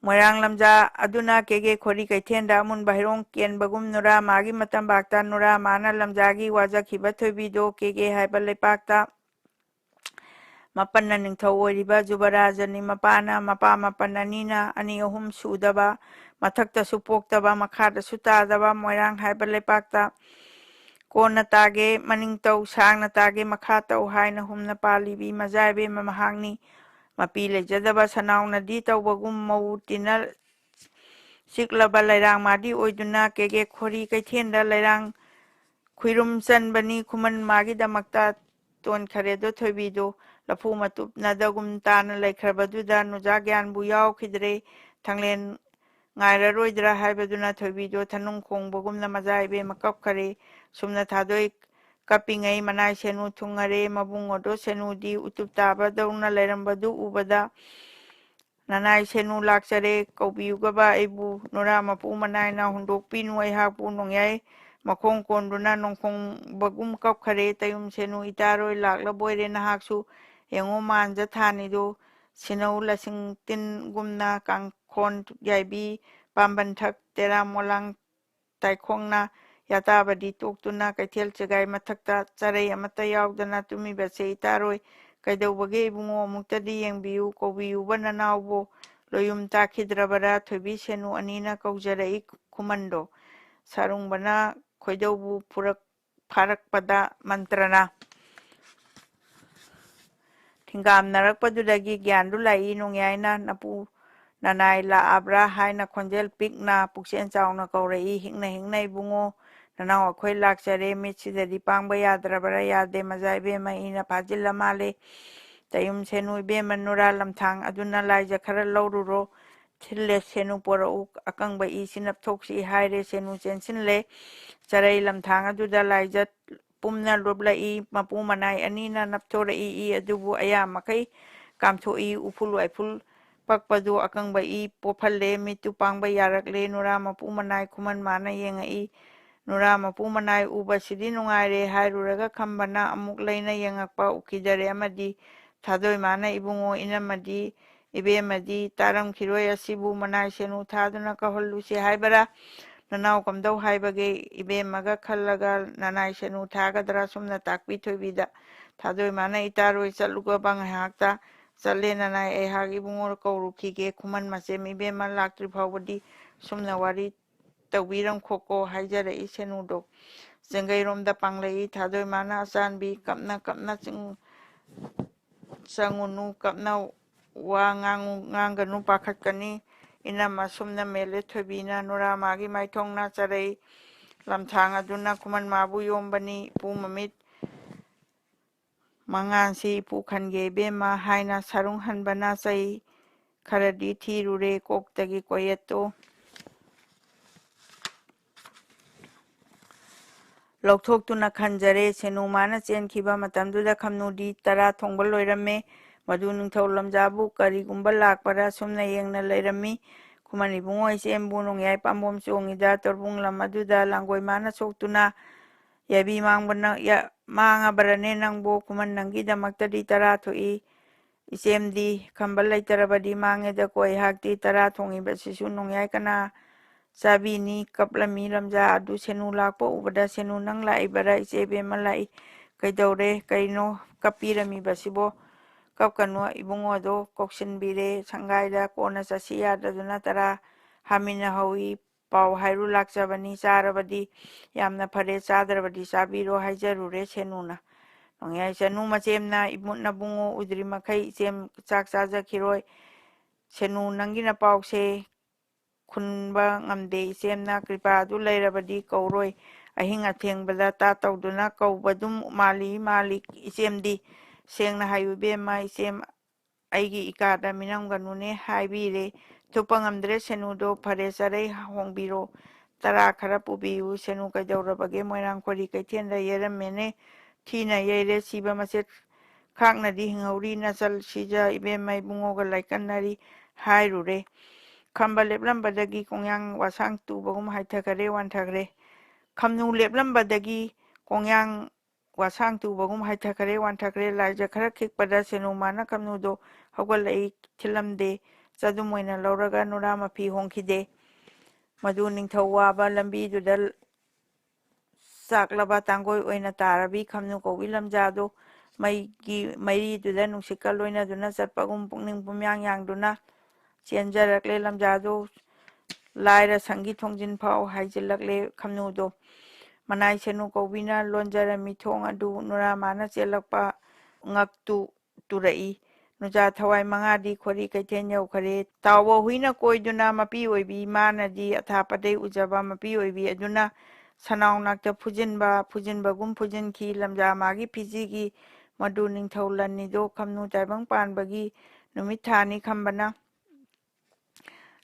Moirang lamja aduna kege khori kaithenda amun bahirong kenbagum nura magi matambakta nura mana lamjagi wajakhiba thoibido kege haiba lepakta mapanna ningthau oiriba jubarajani mapana mapa mapananina ani ahum sudaba mathakta supoktaba makhada sutadaba moirang haiba lepakta kona tage maning tau sangna tage makha tau haina humna palibi majaibe mamahangni mapi lejadaba sanauna di tawbagum mau tinal siklaba lairang madi oiduna kege khori kaithenda lairang khuirum chanbani khuman magi damakta ton kharedo thoibido lafu matup nadagum tana laikhrabaduda nuja gyanbu yaukidre thanglen ngairaroidra haibaduna thoibido thanung khongbagumna majaibe makap khare sumna thadoi kapingai manai senu thungare mabung odo senu di utup taba dauna lairambadu ubada nanai senu lakchare kaubiyugaba aibu nora mapu manai na hundokpinu aihapu nongyai makhong konduna nongkhong bagum kapkhare tayum senu itaroi laklaboire nahaksu yengo manja thanido sinau lasing tin gumna kangkhon yaibi pamban thak tera molang taikhongna yatabadi toktuna kaithel chegai mathakta charai amata yaudana tumibase itaroi kaidawbage ibungo amuktadi yengbiyu kobiyuba nanaubo loyum takhidrabara thoibi senu anina kaujarai khumando sarungbana khoidawbu pharakpada mantrana thingamnarakpadudagi gyandu lai nongyaina napu nanai laabra haina khonjel pikna puksen chauna kaurai hingna ibungo nanau akhoi lakchare mitsidadi pangba yadrabara yade majaibe maina phajilla male tayum senu ibema nura lamthang aduna laija khara laururo thille senu porau akangba I sinapthoksi haire senu chensinle charai lamthang aduda laija pumna rubla I mapu manai anina napthora I adubu ayamakai kamthoi ufulu aiful pakpadu akangba I pophalle mitu pangba yarakle nura mapu manai khuman mana yenga I nura mapu manai uba sidi nungaire hairuraga khambana amuk leina yengakpa ukidare amadi thadoi mana ibungo inamadi ibemadi taramkhiroi asibu manai senu thaduna kahollusi haibara nanau kamdau haibage ibemaga khallaga nanai senu thagadra sumna takpi thoibida thadoi mana itaroi chaluga banghakta challe nanai aihag ibungo kaurukhige khuman machem ibema laktri phawbadi sumna wari tawbiram khoko haijara isenudo jengairomda panglei thadoi mana achanbi kapna changunu kapna wa nganganu pakhatkani inama sumna mele thobina nura magi maithongna charai lamthang aduna khuman mabu yombani pumamit mangansi pukhange bema haina sarung hanbana chai kharadi thirure koktagi koyeto ꯂꯧꯊꯣꯛꯇꯨꯅ ꯈꯟꯖꯔꯦ ꯁꯦꯅꯨꯃꯥꯅ ꯆꯦꯟꯈꯤꯕ ꯃꯇꯝꯗꯨꯗ ꯈꯝꯅꯨꯗꯤ ꯇꯔꯥ ꯊꯣꯡꯕ ꯂꯣꯏꯔꯝꯃꯦ ꯃꯗꯨ ꯅꯤꯡꯊꯧ ꯂꯝꯖꯥꯕꯨ ꯀꯔꯤꯒꯨꯝꯕ ꯂꯥꯛꯄꯔꯥ ꯁꯨꯝꯅ ꯌꯦꯡꯅ ꯂꯩꯔꯝꯃꯤ ꯈꯨꯃꯟ ꯏꯕꯨꯡꯉꯣ ꯏꯆꯦꯝꯕꯨ ꯅꯣꯡꯌꯥꯏ ꯄꯥꯝꯕꯣꯝ ꯆꯣꯡꯉꯤꯗ ꯇꯣꯔꯕꯨꯡ ꯂꯝ ꯑꯗꯨꯗ ꯂꯥꯡꯒꯣꯏ ꯃꯥꯅ ꯁꯣꯛꯇꯨꯅ ꯌꯥꯏꯕꯤ ꯃꯥꯡꯉꯕꯔꯅꯦ ꯅꯪꯕꯨ ꯈꯨꯃꯟ ꯅꯪꯒꯤꯗꯃꯛꯇꯗꯤ ꯇꯔꯥ ꯊꯣꯛꯏ ꯏꯆꯦꯝꯗꯤ ꯈꯝꯕ ꯂꯩꯇꯔꯕꯗꯤ ꯃꯥꯡꯉꯦꯗꯀꯣ ꯑꯩꯍꯥꯛꯇꯤ ꯇꯔꯥ ꯊꯣꯡꯉꯤꯕꯁꯤꯁꯨ ꯅꯣꯡꯌꯥꯏ ꯀꯅꯥ ꯆꯥꯕꯤꯅꯤ ꯀꯞꯂꯝꯃꯤ ꯂꯝꯖꯥ ꯑꯗꯨ ꯁꯦꯅꯨ ꯂꯥꯛꯄ ꯎꯕꯗ ꯁꯦꯅꯨ ꯅꯪ ꯂꯥꯛꯏꯕꯔꯥ ꯏꯆꯦꯕꯦꯝꯃ ꯂꯥꯛꯏ ꯀꯩꯗꯧꯔꯦ ꯀꯩꯅꯣ ꯀꯞꯄꯤꯔꯝꯃꯤꯕꯁꯤꯕꯣ ꯀꯞꯀꯅꯨ ꯏꯕꯨꯡꯉꯣꯗꯣ ꯀꯧꯁꯤꯟꯕꯤꯔꯦ ꯁꯪꯒꯥꯏꯗ ꯀꯣꯟꯅ ꯆꯠꯁꯤ ꯌꯥꯗꯗꯨꯅ ꯇꯔꯥ ꯍꯥꯃꯤꯟꯅꯍꯧꯏ ꯄꯥꯎ ꯍꯥꯏꯔꯨ ꯂꯥꯛꯆꯕꯅꯤ ꯆꯥꯔꯕꯗꯤ ꯌꯥꯝꯅ ꯐꯔꯦ ꯆꯥꯗ꯭ꯔꯕꯗꯤ ꯆꯥꯕꯤꯔꯣ ꯍꯥꯏꯖꯔꯨꯔꯦ ꯁꯦꯅꯨꯅ ꯅꯣꯡꯌꯥꯏ ꯆꯅꯨ ꯃꯆꯦꯝꯅ ꯏꯃꯨꯠ ꯅꯕꯨꯡꯉꯣ ꯎꯗ꯭ꯔꯤꯃꯈꯩ ꯏꯆꯦꯝ ꯆꯥꯛ ꯆꯥꯖꯈꯤꯔꯣꯏ ꯁꯦꯅꯨ ꯅꯪꯒꯤꯅ ꯄꯥꯎꯁꯦ ꯈꯨꯟꯕ ꯉꯝꯗꯦ ꯏꯆꯦꯝꯅ ꯀ꯭ꯔꯤꯄꯥ ꯑꯗꯨ ꯂꯩꯔꯕꯗꯤ ꯀꯧꯔꯣꯏ ꯑꯍꯤꯡ ꯑꯊꯦꯡꯕꯗ ꯇꯥ ꯇꯧꯗꯨꯅ ꯀꯧꯕꯗꯨꯝ ꯃꯥꯜꯂꯤ ꯏꯆꯦꯝꯗꯤ ꯁꯦꯡꯅ ꯍꯥꯏꯌꯨ ꯏꯕꯦꯝꯃ ꯏꯆꯦꯝ ꯑꯩꯒꯤ ꯏꯀꯥꯗ ꯃꯤꯅꯝꯒꯅꯨꯅꯦ ꯍꯥꯏꯕꯤꯔꯦ ꯊꯨꯞꯄ ꯉꯝꯗ꯭ꯔꯦ ꯁꯦꯅꯨꯗꯣ ꯐꯔꯦ ꯆꯔꯩ ꯍꯣꯡꯕꯤꯔꯣ ꯇꯔꯥ ꯈꯔ ꯄꯨꯕꯤꯌꯨ ꯁꯦꯅꯨ ꯀꯩꯗꯧꯔꯕꯒꯦ ꯃꯣꯏꯔꯥꯡ ꯈꯣꯔꯤ ꯀꯩꯊꯦꯜꯗ ꯌꯩꯔꯝꯃꯦꯅꯦ ꯊꯤꯅ ꯌꯩꯔꯦ ꯁꯤꯕ ꯃꯆꯦꯠ ꯈꯥꯛꯅꯗꯤ ꯍꯤꯡꯍꯧꯔꯤ ꯅꯆꯜ ꯁꯤꯖ ꯏꯕꯦꯝꯃ ꯏꯕꯨꯡꯉꯣꯒ ꯂꯥꯏꯀꯟꯅꯔꯤ ꯍꯥꯏꯔꯨꯔꯦ ꯈꯝꯕ ꯂꯦꯞꯂꯝꯕꯗꯒꯤ ꯀꯣꯡꯌꯥꯡ ꯋꯥꯁꯥꯡ ꯇꯨꯕꯒꯨꯝ ꯍꯥꯏꯊꯈꯔꯦ ꯋꯥꯟꯊꯈꯔꯦ ꯈꯝꯅꯨ ꯂꯦꯞꯂꯝꯕꯗꯒꯤ ꯀꯣꯡꯌꯥꯡ ꯋꯥꯁꯥꯡ ꯇꯨꯕꯒꯨꯝ ꯍꯥꯏꯊꯈꯔꯦ ꯋꯥꯟꯊꯈꯔꯦ ꯂꯥꯏꯖ ꯈꯔ ꯈꯤꯛꯄꯗ ꯁꯦꯅꯨꯃꯥꯅ ꯈꯝꯅꯨꯗꯣ ꯍꯧꯒꯠꯂꯛꯏ ꯊꯤꯜꯂꯝꯗꯦ ꯆꯗꯨꯝ ꯑꯣꯏꯅ ꯂꯧꯔꯒ ꯅꯨꯔꯥ ꯃꯐꯤ ꯍꯣꯡꯈꯤꯗꯦ ꯃꯗꯨ ꯅꯤꯡꯊꯧ ꯋꯥꯕ ꯂꯝꯕꯤꯗꯨꯗ ꯆꯥꯛꯂꯕ ꯇꯥꯡꯒꯣꯏ ꯑꯣꯏꯅ ꯇꯥꯔꯕꯤ ꯈꯝꯅꯨ ꯀꯧꯕꯤ ꯂꯝꯖꯥꯗꯨ ꯃꯩꯒꯤ ꯃꯩꯔꯤꯗꯨꯗ ꯅꯨꯡꯁꯤꯠꯀ ꯂꯣꯏꯅꯗꯨꯅ ꯆꯠꯄꯒꯨꯝ ꯄꯨꯛꯅꯤꯡ ꯄꯨꯝꯌꯥꯡ ꯌꯥꯡꯗꯨꯅ ꯆꯦꯟꯖꯔꯛꯂꯦ ꯂꯝꯖꯥꯗꯨ ꯂꯥꯏꯔ ꯁꯪꯒꯤ ꯊꯣꯡꯖꯤꯟ ꯐꯥꯎ ꯍꯥꯏꯖꯤꯜꯂꯛꯂꯦ ꯈꯝꯅꯨꯗꯣ ꯃꯅꯥꯏ ꯁꯦꯅꯨ ꯀꯧꯕꯤꯅ ꯂꯣꯟꯖꯔꯝꯃꯤ ꯊꯣꯡ ꯑꯗꯨ ꯅꯨꯔꯥ ꯃꯥꯅ ꯆꯦꯜꯂꯛꯄ ꯉꯛꯇꯨ ꯇꯨꯔꯛꯏ ꯅꯨꯡꯖꯥ ꯊꯋꯥꯏ ꯃꯉꯥꯗꯤ ꯈꯣꯔꯤ ꯀꯩꯊꯦꯜ ꯌꯧꯈꯔꯦ ꯇꯥꯎꯕ ꯍꯨꯏꯅ ꯀꯣꯏꯗꯨꯅ ꯃꯄꯤ ꯑꯣꯏꯕꯤ ꯃꯥꯅꯗꯤ ꯑꯊꯥꯞꯄꯗꯩ ꯎꯖꯕ ꯃꯄꯤ ꯑꯣꯏꯕꯤ ꯑꯗꯨꯅ ꯁꯅꯥꯎ ꯅꯥꯛꯇ ꯐꯨꯖꯤꯟꯕꯒꯨꯝ ꯐꯨꯖꯤꯟꯈꯤ ꯂꯝꯖꯥ ꯃꯥꯒꯤ ꯐꯤꯖꯤꯒꯤ ꯃꯗꯨ ꯅꯤꯡꯊꯧ ꯂꯟꯅꯤꯗꯣ ꯈꯝꯅꯨ ꯇꯥꯏꯕꯪ ꯄꯥꯟꯕꯒꯤ ꯅꯨꯃꯤꯠ ꯊꯥꯅꯤ ꯈꯝꯕꯅ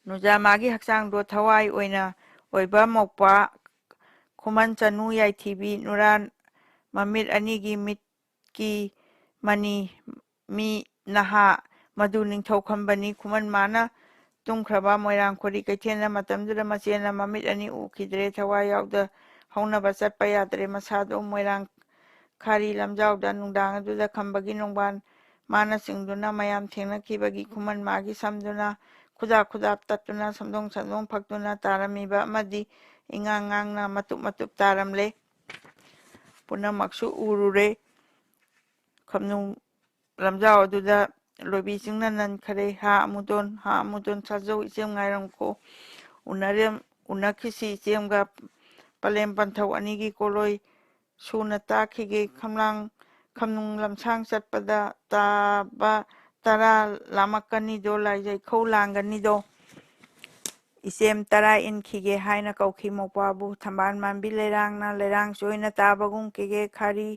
ꯅꯨꯡꯖꯥ ꯃꯥꯒꯤ ꯍꯛꯆꯥꯡꯗꯣ ꯊꯋꯥꯏ ꯑꯣꯏꯕ ꯃꯧꯄ꯭ꯋꯥ ꯈꯨꯃꯟ ꯆꯅꯨ ꯌꯥꯏꯊꯤꯕꯤ ꯅꯨꯔꯥ ꯃꯃꯤꯠ ꯑꯅꯤꯒꯤ ꯃꯤꯠꯀꯤ ꯃꯅꯤ ꯃꯤ ꯅꯍꯥ ꯃꯗꯨ ꯅꯤꯡꯊꯧ ꯈꯝꯕꯅꯤ ꯈꯨꯃꯟ ꯃꯥꯅ ꯇꯨꯝꯈ꯭ꯔꯕ ꯃꯣꯏꯔꯥꯡ ꯈꯣꯔꯤ ꯀꯩꯊꯦꯜꯗ ꯃꯇꯝꯗꯨꯗ ꯃꯆꯦꯅ ꯃꯃꯤꯠ ꯑꯅꯤ ꯎꯈꯤꯗ꯭ꯔꯦ ꯊꯋꯥꯏ ꯌꯥꯎꯗ ꯍꯧꯅꯕ ꯆꯠꯄ ꯌꯥꯗ꯭ꯔꯦ ꯃꯁꯥꯗꯣ ꯃꯣꯏꯔꯥꯡ ꯈꯥꯔꯤ ꯂꯝꯖꯥꯎꯗ ꯅꯨꯡꯗꯥꯡ ꯑꯗꯨꯗ ꯈꯝꯕꯒꯤ ꯅꯣꯡꯕꯥꯟ ꯃꯥꯅ ꯆꯤꯡꯗꯨꯅ ꯃꯌꯥꯝ ꯊꯦꯡꯅꯈꯤꯕꯒꯤ ꯈꯨꯃꯟ ꯃꯥꯒꯤ ꯁꯝꯗꯨꯅ ꯈꯨꯗꯥꯞ ꯇꯠꯇꯨꯅ ꯁꯝꯗꯣꯡ ꯐꯛꯇꯨꯅ ꯇꯥꯔꯝꯃꯤꯕ ꯑꯃꯗꯤ ꯏꯉꯥꯡ ꯉꯥꯡꯅ ꯃꯇꯨꯞ ꯇꯥꯔꯝꯂꯦ ꯄꯨꯝꯅꯃꯛꯁꯨ ꯎꯔꯨꯔꯦ ꯈꯝꯅꯨ ꯂꯝꯖꯥꯎ ꯑꯗꯨꯗ ꯂꯣꯏꯕꯤ ꯆꯤꯡꯅ ꯅꯟꯈꯔꯦ ꯍꯥ ꯑꯃꯨꯗꯣꯟ ꯁꯥꯖꯧ ꯏꯆꯦꯝ ꯉꯥꯏꯔꯝꯈꯣ ꯎꯅꯈꯤꯁꯤ ꯏꯆꯦꯝꯒ ꯄꯂꯦꯝ ꯄꯟꯊꯧ ꯑꯅꯤꯒꯤ ꯀꯣꯂꯣꯏ ꯁꯨꯅ ꯇꯥꯈꯤꯒꯦ ꯈꯝꯅꯨꯡ ꯂꯝꯁꯥꯡ ꯆꯠꯄꯗ ꯇꯥꯕ ꯇꯔꯥ ꯂꯥꯝꯃꯛꯀꯅꯤꯗꯣ ꯂꯥꯏꯖꯩꯈꯧ ꯂꯥꯡꯒꯅꯤꯗꯣ ꯏꯆꯦꯝ ꯇꯔꯥ ꯏꯟꯈꯤꯒꯦ ꯍꯥꯏꯅ ꯀꯧꯈꯤ ꯃꯧꯄ꯭ꯋꯥꯕꯨ ꯊꯝꯕꯥꯜ ꯃꯥꯟꯕꯤ ꯂꯩꯔꯥꯡꯅ ꯂꯩꯔꯥꯡ ꯆꯣꯏꯅ ꯇꯥꯕꯒꯨꯝ ꯀꯦꯒꯦ ꯈꯥꯔꯤ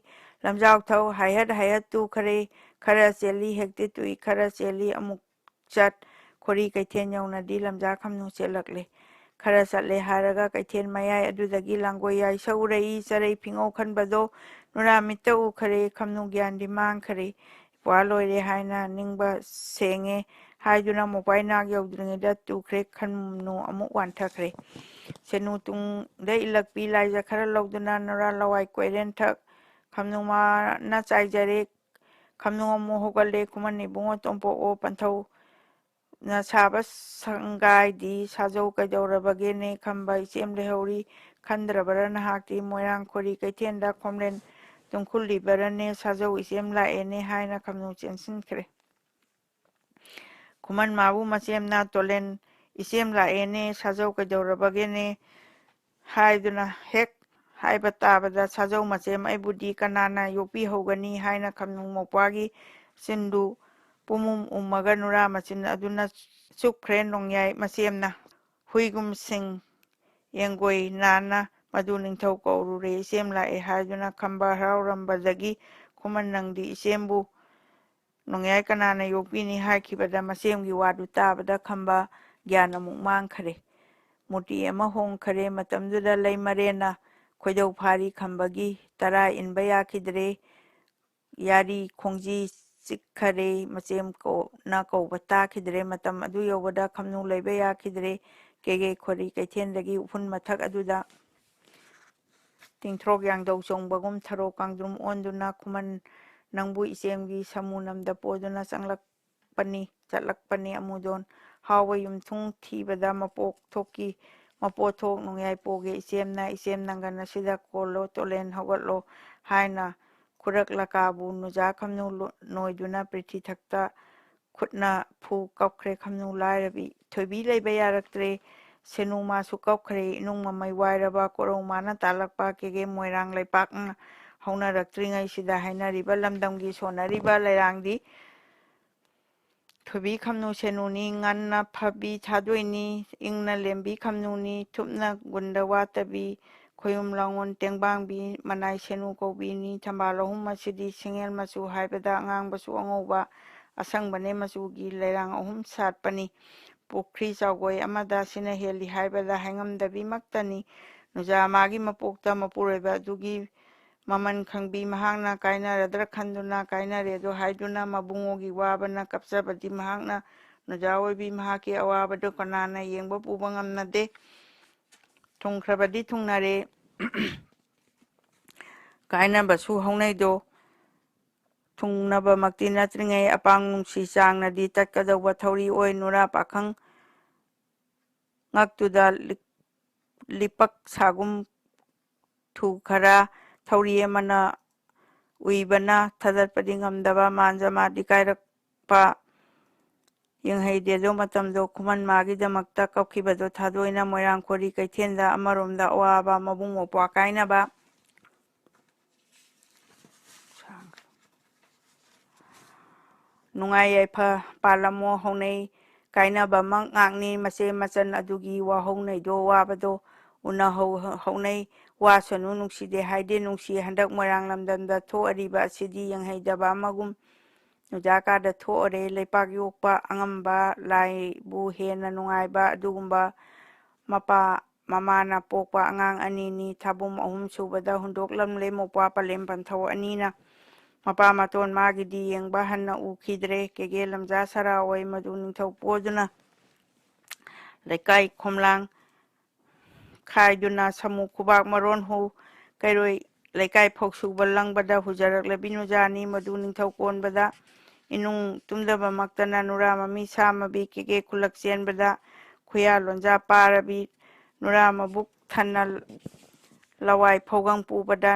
ꯂꯝꯖꯥꯎ ꯊꯧ ꯍꯥꯏꯍꯠ ꯇꯨꯈꯔꯦ ꯈꯔ ꯆꯦꯜꯂꯤ ꯍꯦꯛꯇ ꯇꯨꯏ ꯈꯔ ꯆꯦꯜꯂꯤ ꯑꯃꯨꯛ ꯆꯠ ꯈꯣꯔꯤ ꯀꯩꯊꯦꯜ ꯌꯧꯅꯗꯤ ꯂꯝꯖꯥ ꯈꯝꯅꯨ ꯆꯦꯜꯂꯛꯂꯦ ꯈꯔ ꯆꯠꯂꯦ ꯍꯥꯏꯔꯒ ꯀꯩꯊꯦꯜ ꯃꯌꯥꯏ ꯑꯗꯨꯗꯒꯤ ꯂꯥꯡꯒꯣꯏ ꯌꯥꯏꯁꯧꯔꯛꯏ ꯆꯔꯩ ꯐꯤꯉꯧ ꯈꯟꯕꯗꯣ ꯅꯨꯔꯥ ꯃꯤꯠꯇ ꯎꯈꯔꯦ ꯈꯝꯅꯨ ꯒ꯭ꯌꯥꯟꯗꯤ ꯃꯥꯡꯈꯔꯦ ꯏꯄ꯭ꯋꯥ ꯂꯣꯏꯔꯦ ꯍꯥꯏꯅ ꯅꯤꯡꯕ ꯁꯦꯡꯉꯦ ꯍꯥꯏꯗꯨꯅ ꯃꯧꯄ꯭ꯋꯥꯏ ꯅꯥꯛ ꯌꯧꯗ꯭ꯔꯤꯉꯩꯗ ꯇꯨꯈ꯭ꯔꯦ ꯈꯝꯅꯨ ꯑꯃꯨꯛ ꯋꯥꯟꯊꯈ꯭ꯔꯦ ꯁꯦꯅꯨ ꯇꯨꯡꯗ ꯏꯜꯂꯛꯄꯤ ꯂꯥꯏꯖ ꯈꯔ ꯂꯧꯗꯨꯅ ꯅꯨꯔꯥ ꯂꯋꯥꯏ ꯀꯣꯏꯔꯦꯟ ꯊꯛ ꯈꯝꯅꯨ ꯃꯥꯅ ꯆꯥꯏꯖꯔꯦ ꯈꯝꯅꯨ ꯑꯃꯨꯛ ꯍꯧꯒꯠꯂꯦ ꯈꯨꯃꯟ ꯏꯕꯨꯡꯉꯣ ꯇꯣꯝꯄꯣꯛꯑꯣ ꯄꯟꯊꯧꯅ ꯁꯥꯕ ꯁꯪꯒꯥꯏꯗꯤ ꯁꯥꯖꯧ ꯀꯩꯗꯧꯔꯕꯒꯦꯅꯦ ꯈꯝꯕ ꯏꯆꯦꯝ ꯂꯩꯍꯧꯔꯤ ꯈꯟꯗ꯭ꯔꯕꯔ ꯅꯍꯥꯛꯇꯤ ꯃꯣꯏꯔꯥꯡ ꯈꯣꯔꯤ ꯀꯩꯊꯦꯜꯗ ꯈꯣꯝꯂꯦꯟ ꯇꯨꯝꯈꯨꯜꯂꯤꯕꯔꯅꯦ ꯁꯥꯖꯧ ꯏꯆꯦꯝ ꯂꯥꯛꯑꯦꯅꯦ ꯍꯥꯏꯅ ꯈꯝꯅꯨ ꯆꯦꯟꯁꯤꯟꯈ꯭ꯔꯦ ꯈꯨꯃꯟ ꯃꯥꯕꯨ ꯃꯆꯦꯝꯅ ꯇꯣꯂꯦꯟ ꯏꯆꯦꯝ ꯂꯥꯛꯑꯦꯅꯦ ꯁꯥꯖꯧ ꯀꯩꯗꯧꯔꯕꯒꯦꯅꯦ ꯍꯥꯏꯗꯨꯅ ꯍꯦꯛ ꯍꯥꯏꯕ ꯇꯥꯕꯗ ꯁꯥꯖꯧ ꯃꯆꯦꯝ ꯑꯩꯕꯨꯗꯤ ꯀꯅꯥꯅ ꯌꯣꯛꯄꯤꯍꯧꯒꯅꯤ ꯍꯥꯏꯅ ꯈꯝꯅꯨ ꯃꯧꯄ꯭ꯋꯥꯒꯤ ꯆꯤꯟꯗꯨ ꯄꯨꯝꯎꯝ ꯎꯝꯃꯒ ꯅꯨꯔꯥ ꯃꯆꯤꯟ ꯑꯗꯨꯅ ꯆꯨꯞꯈ꯭ꯔꯦ ꯅꯣꯡꯌꯥꯏ ꯃꯆꯦꯝꯅ ꯍꯨꯏꯒꯨꯝꯁꯤꯡ ꯌꯦꯡꯒꯣꯏ ꯅꯥꯟꯅ ꯃꯗꯨ ꯅꯤꯡꯊꯧ ꯀꯧꯔꯨꯔꯦ ꯏꯆꯦꯝ ꯂꯥꯛꯑꯦ ꯍꯥꯏꯗꯨꯅ ꯈꯝꯕ ꯍꯔꯥꯎꯔꯝꯕꯗꯒꯤ ꯈꯨꯃꯟ ꯅꯪꯗꯤ ꯏꯆꯦꯝꯕꯨ ꯅꯣꯡꯌꯥꯏ ꯀꯅꯥꯅ ꯌꯣꯛꯄꯤꯅꯤ ꯍꯥꯏꯈꯤꯕꯗ ꯃꯆꯦꯝꯒꯤ ꯋꯥꯗꯨ ꯇꯥꯕꯗ ꯈꯝꯕ ꯒ꯭ꯌꯥꯟ ꯑꯃꯨꯛ ꯃꯥꯡꯈꯔꯦ ꯃꯨꯔꯇꯤ ꯑꯃ ꯍꯣꯡꯈꯔꯦ ꯃꯇꯝꯗꯨꯗ ꯂꯩꯃꯔꯦꯟꯅ ꯈꯣꯏꯗꯧ ꯐꯥꯔꯤ ꯈꯝꯕꯒꯤ ꯇꯔꯥ ꯏꯟꯕ ꯌꯥꯈꯤꯗ꯭ꯔꯦ ꯌꯥꯔꯤ ꯈꯣꯡꯖꯤ ꯆꯤꯛꯈꯔꯦ ꯃꯆꯦꯝꯅ ꯀꯧꯕ ꯇꯥꯈꯤꯗ꯭ꯔꯦ ꯃꯇꯝ ꯑꯗꯨ ꯌꯧꯕꯗ ꯈꯝꯅꯨ ꯂꯩꯕ ꯌꯥꯈꯤꯗ꯭ꯔꯦ ꯀꯦꯒꯦ ꯈꯣꯔꯤ ꯀꯩꯊꯦꯜꯗꯒꯤ ꯎꯐꯨꯟ ꯃꯊꯛ ꯑꯗꯨꯗ ꯇꯤꯡꯊ꯭ꯔꯣꯛ ꯌꯥꯡꯗꯧ ꯆꯣꯡꯕꯒꯨꯝ ꯊꯔꯣ ꯀꯥꯡꯗ꯭ꯔꯨꯝ ꯑꯣꯟꯗꯨꯅ ꯈꯨꯃꯟ ꯅꯪꯕꯨ ꯏꯆꯦꯝꯒꯤ ꯁꯃꯨꯅꯝꯗ ꯄꯣꯗꯨꯅ ꯆꯠꯂꯛꯄꯅꯤ ꯑꯃꯨꯗꯣꯟ ꯍꯥꯎꯕ ꯌꯨꯝꯊꯨꯡ ꯊꯤꯕꯗ ꯃꯄꯣꯛ ꯊꯣꯛ ꯅꯣꯡꯌꯥꯏ ꯄꯣꯒꯦ ꯏꯆꯦꯝꯅ ꯏꯆꯦꯝ ꯅꯪꯒꯟ ꯑꯁꯤꯗ ꯀꯣꯜꯂꯣ ꯇꯣꯂꯦꯟ ꯍꯧꯒꯠꯂꯣ ꯍꯥꯏꯅ ꯈꯨꯔꯛ ꯂꯀꯥꯕꯨ ꯅꯨꯖꯥ ꯈꯝꯅꯨ ꯅꯣꯏꯗꯨꯅ ꯄ꯭ꯔꯤꯊꯤ ꯊꯛꯇ ꯈꯨꯠꯅ ꯐꯨ ꯀꯞꯈ꯭ꯔꯦ ꯈꯝꯅꯨ ꯂꯥꯏꯔꯕꯤ ꯊꯣꯏꯕꯤ ꯂꯩꯕ ꯌꯥꯔꯛꯇ꯭ꯔꯦ ꯁꯦꯅꯨ ꯃꯥꯁꯨ ꯀꯞꯈ꯭ꯔꯦ ꯏꯅꯨꯡ ꯃꯃꯩ ꯋꯥꯏꯔꯕ ꯀꯣꯔꯧ ꯃꯥꯅ ꯇꯥꯜꯂꯛꯄ ꯀꯦꯒꯦ ꯃꯣꯏꯔꯥꯡ ꯂꯩꯄꯥꯛꯅ ꯍꯧꯅꯔꯛꯇ꯭ꯔꯤꯉꯩꯁꯤꯗ ꯍꯥꯏꯅꯔꯤꯕ ꯂꯝꯗꯝꯒꯤ ꯁꯣꯟꯅꯔꯤꯕ ꯂꯩꯔꯥꯡꯗꯤ ꯊꯣꯏꯕꯤ ꯈꯝꯅꯨ ꯁꯦꯅꯨꯅꯤ ꯉꯟꯅ ꯐꯕꯤ ꯊꯥꯗꯣꯏꯅꯤ ꯏꯪꯅ ꯂꯦꯝꯕꯤ ꯈꯝꯅꯨꯅꯤ ꯊꯨꯞꯅ ꯒꯨꯟꯗ ꯋꯥꯠꯇꯕꯤ ꯈꯣꯌꯨꯝ ꯂꯥꯡꯑꯣꯟ ꯇꯦꯡꯕꯥꯡꯕꯤ ꯃꯅꯥꯏ ꯁꯦꯅꯨ ꯀꯧꯕꯤꯅꯤ ꯊꯝꯕꯥꯜ ꯑꯍꯨꯝ ꯑꯁꯤꯗꯤ ꯁꯤꯡꯉꯦꯜ ꯃꯆꯨ ꯍꯥꯏꯕꯗ ꯑꯉꯥꯡꯕꯁꯨ ꯑꯉꯧꯕ ꯑꯁꯪꯕꯅꯦ ꯃꯆꯨꯒꯤ ꯂꯩꯔꯥꯡ ꯑꯍꯨꯝ ꯁꯥꯠꯄꯅꯤ ꯄꯨꯈ꯭ꯔꯤ ꯆꯥꯎꯒꯣꯏ ꯑꯃꯗ ꯁꯤꯅ ꯍꯦꯜꯂꯤ ꯍꯥꯏꯕꯗ ꯍꯥꯏꯉꯝꯗꯕꯤꯃꯛꯇꯅꯤ ꯅꯨꯖꯥ ꯃꯥꯒꯤ ꯃꯄꯣꯛꯇ ꯃꯄꯨꯔꯣꯏꯕ ꯑꯗꯨꯒꯤ ꯃꯃꯟ ꯈꯪꯕꯤ ꯃꯍꯥꯛꯅ ꯀꯥꯏꯅꯔꯗ꯭ꯔ ꯈꯟꯗꯨꯅ ꯀꯥꯏꯅꯔꯦꯗꯣ ꯍꯥꯏꯗꯨꯅ ꯃꯕꯨꯡꯉꯣꯒꯤ ꯋꯥꯕꯅ ꯀꯞꯆꯕꯗꯤ ꯃꯍꯥꯛꯅ ꯅꯨꯖꯥ ꯑꯣꯏꯕꯤ ꯃꯍꯥꯛꯀꯤ ꯑꯋꯥꯕꯗꯨ ꯀꯅꯥꯅ ꯌꯦꯡꯕ ꯄꯨꯕ ꯉꯝꯅꯗꯦ ꯊꯨꯡꯈ꯭ꯔꯕꯗꯤ ꯊꯨꯡꯅꯔꯦ ꯀꯥꯏꯅꯕꯁꯨ ꯍꯧꯅꯩꯗꯣ ꯊꯨꯡꯅꯕꯃꯛꯇꯤ ꯅꯠꯇ꯭ꯔꯤꯉꯩ ꯑꯄꯥꯝ ꯅꯨꯡꯁꯤ ꯆꯥꯡꯅꯗꯤ ꯇꯠꯀꯗꯧꯕ ꯊꯧꯔꯤ ꯑꯣꯏ ꯅꯨꯔꯥ ꯄꯥꯈꯪ ꯉꯛꯇꯨꯗ ꯂꯤꯄꯛ ꯁꯥꯒꯨꯝ ꯊꯨ ꯈꯔ ꯊꯧꯔꯤ ꯑꯃꯅ ꯎꯏꯕꯅ ꯊꯥꯗꯠꯄꯗꯤ ꯉꯝꯗꯕ ꯃꯥꯟꯖ ꯃꯥꯗꯤ ꯀꯥꯏꯔꯛꯄ ꯌꯦꯡꯍꯩꯗꯦꯗꯣ ꯃꯇꯝꯗꯣ ꯈꯨꯃꯟ ꯃꯥꯒꯤꯗꯃꯛꯇ ꯀꯞꯈꯤꯕꯗꯣ ꯊꯥꯗꯣꯏꯅ ꯃꯣꯏꯔꯥꯡꯈꯣꯔꯤ ꯀꯩꯊꯦꯜꯗ ꯑꯃꯔꯣꯝꯗ ꯑꯋꯥꯕ ꯃꯕꯨꯡ ꯃꯧꯄ꯭ꯋꯥ ꯀꯥꯏꯅꯕ ꯅꯨꯡꯉꯥꯏ ꯌꯥꯏꯐ ꯄꯥꯜꯂꯝꯃꯣ ꯍꯧꯅꯩ ꯀꯥꯏꯅꯕꯃꯛ ꯉꯥꯛꯅꯤ ꯃꯆꯦ ꯃꯆꯟ ꯑꯗꯨꯒꯤ ꯋꯥꯍꯧꯅꯩꯗꯣ ꯋꯥꯕꯗꯣ ꯎꯅꯍꯧꯅꯩ ꯋꯥꯁꯅꯨ ꯅꯨꯡꯁꯤꯗꯦ ꯍꯥꯏꯗꯦ ꯅꯨꯡꯁꯤ ꯍꯟꯗꯛ ꯃꯣꯏꯔꯥꯡ ꯂꯝꯗꯝꯗ ꯊꯣꯛꯑꯔꯤꯕ ꯑꯁꯤꯗꯤ ꯌꯦꯡꯍꯩꯗꯕ ꯑꯃꯒꯨꯝ ꯅꯨꯖꯥꯀꯥꯗ ꯊꯣꯛꯑꯔꯦ ꯂꯩꯄꯥꯛ ꯌꯣꯛꯄ ꯑꯉꯝꯕ ꯂꯥꯏꯕꯨ ꯍꯦꯟꯅ ꯅꯨꯡꯉꯥꯏꯕ ꯑꯗꯨꯒꯨꯝꯕ ꯃꯄꯥ ꯃꯃꯥꯅ ꯄꯣꯛꯄ ꯑꯉꯥꯡ ꯑꯅꯤꯅꯤ ꯊꯥꯕꯨꯝ ꯑꯍꯨꯝ ꯁꯨꯕꯗ ꯍꯨꯟꯗꯣꯛꯂꯝꯂꯦ ꯃꯧꯄ꯭ꯋꯥ ꯄꯂꯦꯝ ꯄꯟꯊꯧ ꯑꯅꯤꯅ ꯃꯄꯥ ꯃꯇꯣꯟ ꯃꯥꯒꯤꯗꯤ ꯌꯦꯡꯕ ꯍꯟꯅ ꯎꯈꯤꯗ꯭ꯔꯦ ꯀꯦꯒꯦ ꯂꯝꯖꯥ ꯁꯔꯥ ꯑꯣꯏ ꯃꯗꯨ ꯅꯤꯡꯊꯧ ꯄꯣꯗꯨꯅ ꯂꯩꯀꯥꯏ ꯈꯣꯝꯂꯥꯡ ꯈꯥꯏꯗꯨꯅ ꯁꯃꯨ ꯈꯨꯕꯥꯛ ꯃꯔꯣꯟ ꯍꯨ ꯀꯩꯔꯣꯏ ꯂꯩꯀꯥꯏ ꯐꯧꯁꯨꯕ ꯂꯪꯕꯗ ꯍꯨꯖꯔꯛꯂꯕꯤ ꯅꯨꯖꯥꯅꯤ ꯃꯗꯨ ꯅꯤꯡꯊꯧ ꯀꯣꯟꯕꯗ ꯏꯅꯨꯡ ꯇꯨꯝꯗꯕꯃꯛꯇꯅ ꯅꯨꯔꯥ ꯃꯃꯤ ꯁꯥꯃꯕꯤ ꯀꯦꯒꯦ ꯈꯨꯜꯂꯛ ꯆꯦꯟꯕꯗ ꯈꯨꯌꯥ ꯂꯣꯟꯖꯥ ꯄꯥꯔꯕꯤ ꯅꯨꯔꯥ ꯃꯕꯨꯛ ꯊꯟꯅ ꯂꯋꯥꯏ ꯐꯧꯒꯪ ꯄꯨꯕꯗ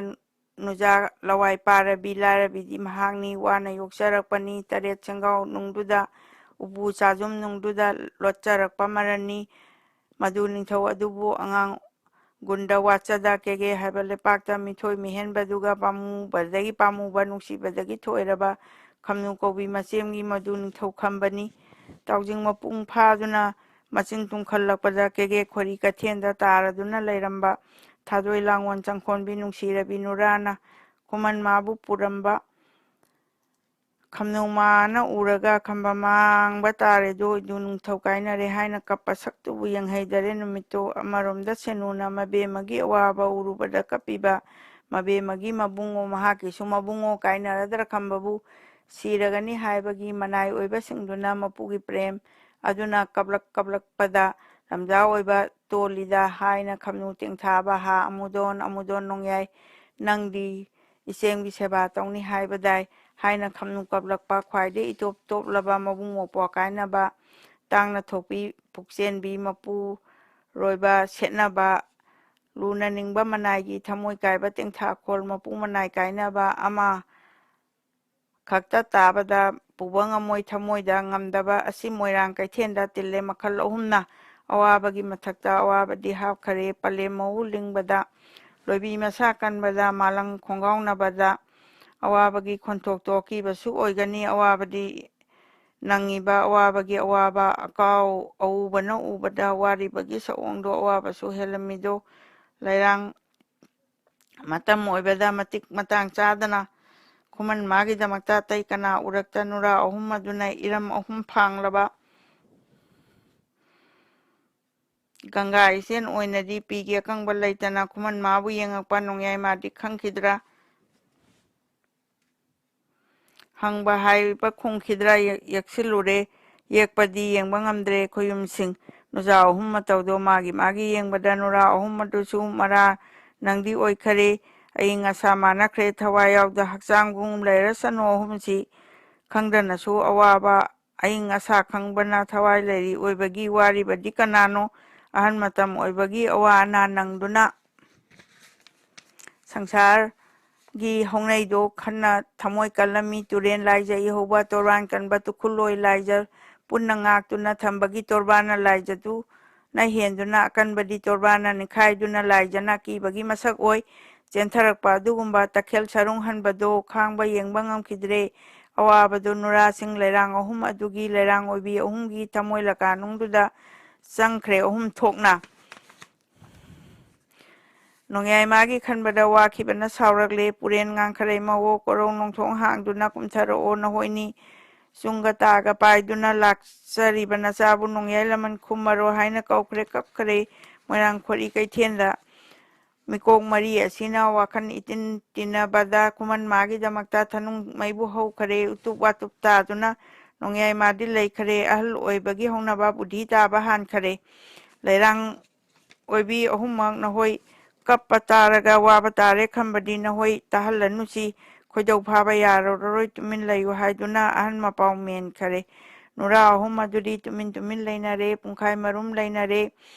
ꯅꯨꯖꯥ ꯂꯋꯥꯏ ꯄꯥꯔꯕꯤ ꯂꯥꯏꯔꯕꯤꯗꯤ ꯃꯍꯥꯛꯅꯤ ꯋꯥꯅ ꯌꯣꯛꯆꯔꯛꯄꯅꯤ ꯇꯔꯦꯠ ꯁꯦꯡꯒꯥꯎ ꯅꯨꯡꯗꯨꯗ ꯎꯄꯨ ꯆꯥꯖꯨꯝ ꯅꯨꯡꯗꯨꯗ ꯂꯣꯠꯆꯔꯛꯄ ꯃꯔꯟꯅꯤ ꯃꯗꯨ ꯅꯤꯡꯊꯧ ꯑꯗꯨꯕꯨ ꯑꯉꯥꯡ ꯒꯨꯟꯗ ꯋꯥꯠꯆꯗ ꯀꯦꯒꯦ ꯍꯥꯏꯕ ꯂꯩꯄꯥꯛꯇ ꯃꯤꯊꯣꯏ ꯃꯤꯍꯦꯟꯕꯗꯨꯒ ꯄꯥꯝꯃꯨꯕꯗꯒꯤ ꯄꯥꯝꯃꯨꯕ ꯅꯨꯡꯁꯤꯕꯗꯒꯤ ꯊꯣꯏꯔꯕ ꯈꯝꯅꯨ ꯀꯧꯕꯤ ꯃꯆꯦꯝꯒꯤ ꯃꯗꯨ ꯅꯤꯡꯊꯧ ꯈꯝꯕꯅꯤ ꯇꯥꯎꯖꯤꯡ ꯃꯄꯨꯡ ꯐꯥꯗꯨꯅ ꯃꯆꯤꯟ ꯇꯨꯝꯈꯠꯂꯛꯄꯗ ꯀꯦꯒꯦ ꯈꯣꯔꯤ ꯀꯩꯊꯦꯜꯗ ꯇꯥꯔꯗꯨꯅ ꯂꯩꯔꯝꯕ ꯊꯥꯗꯣꯏ ꯂꯥꯡꯒꯣꯜ ꯆꯪꯈꯣꯟꯕꯤ ꯅꯨꯡꯁꯤꯔꯕꯤ ꯅꯨꯔꯥꯅ ꯈꯨꯃꯟ ꯃꯥꯕꯨ ꯄꯨꯔꯝꯕ ꯈꯝꯅꯧ ꯃꯥꯅ ꯎꯔꯒ ꯈꯝꯕ ꯃꯥꯡꯕ ꯇꯥꯔꯦꯗꯣ ꯑꯗꯨ ꯅꯤꯡꯊꯧ ꯀꯥꯏꯅꯔꯦ ꯍꯥꯏꯅ ꯀꯞꯄ ꯁꯛꯇꯨꯕꯨ ꯌꯦꯡꯍꯩꯗꯔꯦ ꯅꯨꯃꯤꯠꯇꯣ ꯑꯃꯔꯣꯝꯗ ꯁꯦꯅꯨꯅ ꯃꯕꯦꯝꯃꯒꯤ ꯑꯋꯥꯕ ꯎꯔꯨꯕꯗ ꯀꯞꯄꯤꯕ ꯃꯕꯦꯝꯃꯒꯤ ꯃꯕꯨꯡꯉꯣ ꯃꯍꯥꯛꯀꯤꯁꯨ ꯃꯕꯨꯡꯉꯣ ꯀꯥꯏꯅꯔꯗ꯭ꯔ ꯈꯝꯕꯕꯨ ꯁꯤꯔꯒꯅꯤ ꯍꯥꯏꯕꯒꯤ ꯃꯅꯥꯏ ꯑꯣꯏꯕꯁꯤꯡꯗꯨꯅ ꯃꯄꯨꯒꯤ ꯄ꯭ꯔꯦꯝ ꯑꯗꯨꯅ ꯀꯞꯂꯛꯄꯗ ꯂꯝꯖꯥ ꯑꯣꯏꯕ ꯇꯣꯜꯂꯤꯗ ꯍꯥꯏꯅ ꯈꯝꯅꯨ ꯇꯦꯡꯊꯥꯕ ꯍꯥ ꯑꯃꯨꯗꯣꯟ ꯅꯣꯡꯌꯥꯏ ꯅꯪꯗꯤ ꯏꯆꯦꯝꯒꯤ ꯁꯦꯕꯥ ꯇꯧꯅꯤ ꯍꯥꯏꯕꯗꯥꯏ ꯍꯥꯏꯅ ꯈꯝꯅꯨ ꯀꯞꯂꯛꯄ ꯈ꯭ꯋꯥꯏꯗꯒꯤ ꯏꯇꯣꯞ ꯇꯣꯞꯂꯕ ꯃꯕꯨꯡ ꯃꯧꯄ꯭ꯋꯥ ꯀꯥꯏꯅꯕ ꯇꯥꯡꯅ ꯊꯣꯛꯄꯤ ꯄꯨꯛꯆꯦꯟꯕꯤ ꯃꯄꯨꯔꯣꯏꯕ ꯁꯦꯠꯅꯕ ꯂꯨꯅ ꯅꯤꯡꯕ ꯃꯅꯥꯏꯒꯤ ꯊꯃꯣꯏ ꯀꯥꯏꯕ ꯇꯦꯡꯊꯥꯈꯣꯜ ꯃꯄꯨ ꯃꯅꯥꯏ ꯀꯥꯏꯅꯕ ꯑꯃ ꯈꯛꯇ ꯇꯥꯕꯗ ꯄꯨꯕ ꯉꯝꯃꯣꯏ ꯊꯃꯣꯏꯗ ꯉꯝꯗꯕ ꯑꯁꯤ ꯃꯣꯏꯔꯥꯡ ꯀꯩꯊꯦꯜꯗ ꯇꯤꯜꯂꯦ ꯃꯈꯜ ꯑꯍꯨꯝꯅ ꯑꯋꯥꯕꯒꯤ ꯃꯊꯛꯇ ꯑꯋꯥꯕꯗꯤ ꯍꯥꯞꯈꯔꯦ ꯄꯂꯦꯝ ꯃꯍꯨ ꯂꯤꯡꯕꯗ ꯂꯣꯏꯕꯤ ꯃꯁꯥ ꯀꯟꯕꯗ ꯃꯥꯂꯪ ꯈꯣꯡꯒꯥꯎꯅꯕꯗ ꯑꯋꯥꯕꯒꯤ ꯈꯣꯟꯊꯣꯛꯇꯣ ꯑꯀꯤꯕꯁꯨ ꯑꯣꯏꯒꯅꯤ ꯑꯋꯥꯕꯗꯤ ꯅꯪꯉꯤꯕ ꯑꯋꯥꯕꯒꯤ ꯑꯋꯥꯕ ꯑꯀꯥꯎ ꯑꯎꯕꯅ ꯎꯕꯗ ꯋꯥꯔꯤꯕꯒꯤ ꯁꯑꯣꯡꯗꯣ ꯑꯋꯥꯕꯁꯨ ꯍꯦꯜꯂꯝꯃꯤꯗꯣ ꯂꯩꯔꯥꯡ ꯃꯇꯝ ꯑꯣꯏꯕꯗ ꯃꯇꯤꯛ ꯃꯇꯥꯡ ꯆꯥꯗꯅ ꯈꯨꯃꯟ ꯃꯥꯒꯤꯗꯃꯛꯇ ꯑꯇꯩ ꯀꯅꯥ ꯎꯔꯛꯇ ꯅꯨꯔꯥ ꯑꯍꯨꯝ ꯑꯗꯨꯅ ꯏꯔꯝ ꯑꯍꯨꯝ ꯐꯥꯡꯂꯕ ꯒꯪꯒꯥ ꯏꯆꯦꯟ ꯑꯣꯏꯅꯗꯤ ꯄꯤꯒꯦ ꯑꯀꯪꯕ ꯂꯩꯇꯅ ꯈꯨꯃꯟ ꯃꯥꯕꯨ ꯌꯦꯡꯉꯛꯄ ꯅꯣꯡꯌꯥꯏ ꯃꯥꯗꯤ ꯈꯪꯈꯤꯗ꯭ꯔꯥ ꯍꯪꯕ ꯍꯥꯏꯕ ꯈꯨꯝꯈꯤꯗ꯭ꯔꯥ ꯌꯦꯛꯁꯤꯜꯂꯨꯔꯦ ꯌꯦꯛꯄꯗꯤ ꯌꯦꯡꯕ ꯉꯝꯗ꯭ꯔꯦ ꯈꯨꯌꯨꯝꯁꯤꯡ ꯅꯨꯖꯥ ꯑꯍꯨꯝ ꯃꯇꯧꯗꯣ ꯃꯥꯒꯤ ꯌꯦꯡꯕꯗ ꯅꯨꯔꯥ ꯑꯍꯨꯝ ꯑꯗꯨꯁꯨ ꯃꯔꯥ ꯅꯪꯗꯤ ꯑꯣꯏꯈꯔꯦ ꯑꯏꯪ ꯑꯁꯥ ꯃꯥꯟꯅꯈ꯭ꯔꯦ ꯊꯋꯥꯏ ꯌꯥꯎꯗ ꯍꯛꯆꯥꯡꯒꯨꯝ ꯂꯩꯔꯁꯅꯨ ꯑꯍꯨꯝꯁꯤ ꯈꯪꯗꯅꯁꯨ ꯑꯋꯥꯕ ꯑꯏꯪ ꯑꯁꯥ ꯈꯪꯕꯅ ꯊꯋꯥꯏ ꯂꯩꯔꯤ ꯑꯣꯏꯕꯒꯤ ꯋꯥꯔꯤꯕꯗꯤ ꯀꯅꯥꯅꯣ ꯑꯍꯟ ꯃꯇꯝ ꯑꯣꯏꯕꯒꯤ ꯑꯋꯥ ꯑꯅꯥ ꯅꯪꯗꯨꯅ ꯁꯪꯁꯥꯔꯒꯤ ꯍꯧꯅꯩꯗꯣ ꯈꯟꯅ ꯊꯃꯣꯏ ꯀꯜꯂꯝꯃꯤ ꯇꯨꯔꯦꯟ ꯂꯥꯏꯖ ꯏꯍꯧꯕ ꯇꯣꯔꯕꯥꯟ ꯀꯟꯕ ꯇꯨꯈꯨꯜꯂꯣꯏ ꯂꯥꯏꯖ ꯄꯨꯟꯅ ꯉꯥꯛꯇꯨꯅ ꯊꯝꯕꯒꯤ ꯇꯣꯔꯕꯥꯟꯅ ꯂꯥꯏꯖꯗꯨꯅ ꯍꯦꯟꯗꯨꯅ ꯑꯀꯟꯕꯗꯤ ꯇꯣꯔꯕꯥꯟꯅ ꯅꯤꯡꯈꯥꯏꯗꯨꯅ ꯂꯥꯏꯖꯅ ꯀꯤꯕꯒꯤ ꯃꯁꯛ ꯑꯣꯏ ꯆꯦꯟꯊꯔꯛꯄ ꯑꯗꯨꯒꯨꯝꯕ ꯇꯈꯦꯜ ꯁꯔꯨꯡ ꯍꯟꯕꯗꯣ ꯈꯥꯡꯕ ꯌꯦꯡꯕ ꯉꯝꯈꯤꯗ꯭ꯔꯦ ꯑꯋꯥꯕꯗꯨ ꯅꯨꯔꯥꯁꯤꯡ ꯂꯩꯔꯥꯡ ꯑꯍꯨꯝ ꯑꯗꯨꯒꯤ ꯂꯩꯔꯥꯡ ꯑꯣꯏꯕꯤ ꯑꯍꯨꯝꯒꯤ ꯊꯃꯣꯏ ꯂꯀꯥꯅꯨꯡꯗꯨꯗ ꯆꯪꯈ꯭ꯔꯦ ꯑꯍꯨꯝ ꯊꯣꯛꯅ ꯅꯣꯡꯌꯥꯏ ꯃꯥꯒꯤ ꯈꯟꯕꯗ ꯋꯥꯈꯤꯕꯅ ꯁꯥꯎꯔꯛꯂꯦ ꯄꯨꯔꯦꯟ ꯉꯥꯡꯈꯔꯦ ꯃꯋꯣ ꯀꯣꯔꯧ ꯅꯣꯡꯊꯣꯡ ꯍꯥꯡꯗꯨꯅ ꯀꯨꯝꯊꯔꯛꯑꯣ ꯅꯍꯣꯏꯅꯤ ꯆꯨꯡꯒ ꯇꯥꯒ ꯄꯥꯏꯗꯨꯅ ꯂꯥꯛꯆꯔꯤꯕ ꯅꯆꯥꯕꯨ ꯅꯣꯡꯌꯥꯏ ꯂꯃꯟ ꯈꯨꯝꯃꯔꯣ ꯍꯥꯏꯅ ꯀꯧꯈ꯭ꯔꯦ ꯀꯞꯈꯔꯦ ꯃꯣꯏꯔꯥꯡ ꯈꯣꯔꯤ ꯀꯩꯊꯦꯜꯗ ꯃꯤꯀꯣꯛ ꯃꯔꯤ ꯑꯁꯤꯅ ꯋꯥꯈꯜ ꯏꯇꯤꯟ ꯇꯤꯟꯅꯕꯗ ꯈꯨꯃꯟ ꯃꯥꯒꯤꯗꯃꯛꯇ ꯊꯅꯨꯡ ꯃꯩꯕꯨ ꯍꯧꯈꯔꯦ ꯎꯇꯨꯞ ꯋꯥꯇꯨꯞ ꯇꯥꯗꯨꯅ ꯅꯣꯡꯌꯥꯏ ꯃꯥꯗꯤ ꯂꯩꯈꯔꯦ ꯑꯍꯜ ꯑꯣꯏꯕꯒꯤ ꯍꯧꯅꯕ ꯕꯨꯙꯤ ꯇꯥꯕ ꯍꯥꯟꯈꯔꯦ ꯂꯩꯔꯥꯡ ꯑꯣꯏꯕꯤ ꯑꯍꯨꯝꯃꯛ ꯅꯍꯣꯏ ꯀꯞꯄ ꯇꯥꯔꯒ ꯋꯥꯕ ꯇꯥꯔꯦ ꯈꯟꯕꯗꯤ ꯅꯍꯣꯏ ꯇꯥꯍꯜꯂꯅꯨꯁꯤ ꯈꯣꯏꯗꯧ ꯐꯥꯕ ꯌꯥꯔꯔꯣꯏ ꯇꯨꯃꯤꯟ ꯂꯩꯌꯨ ꯍꯥꯏꯗꯨꯅ ꯑꯍꯟ ꯃꯄꯥꯎ ꯃꯦꯟꯈꯔꯦ꯫ ꯅꯨꯔꯥ ꯑꯍꯨꯝ ꯑꯗꯨꯗꯤ ꯇꯨꯃꯤꯟ ꯂꯩꯅꯔꯦ, ꯄꯨꯡꯈꯥꯏ ꯃꯔꯨꯝ ꯂꯩꯅꯔꯦ꯫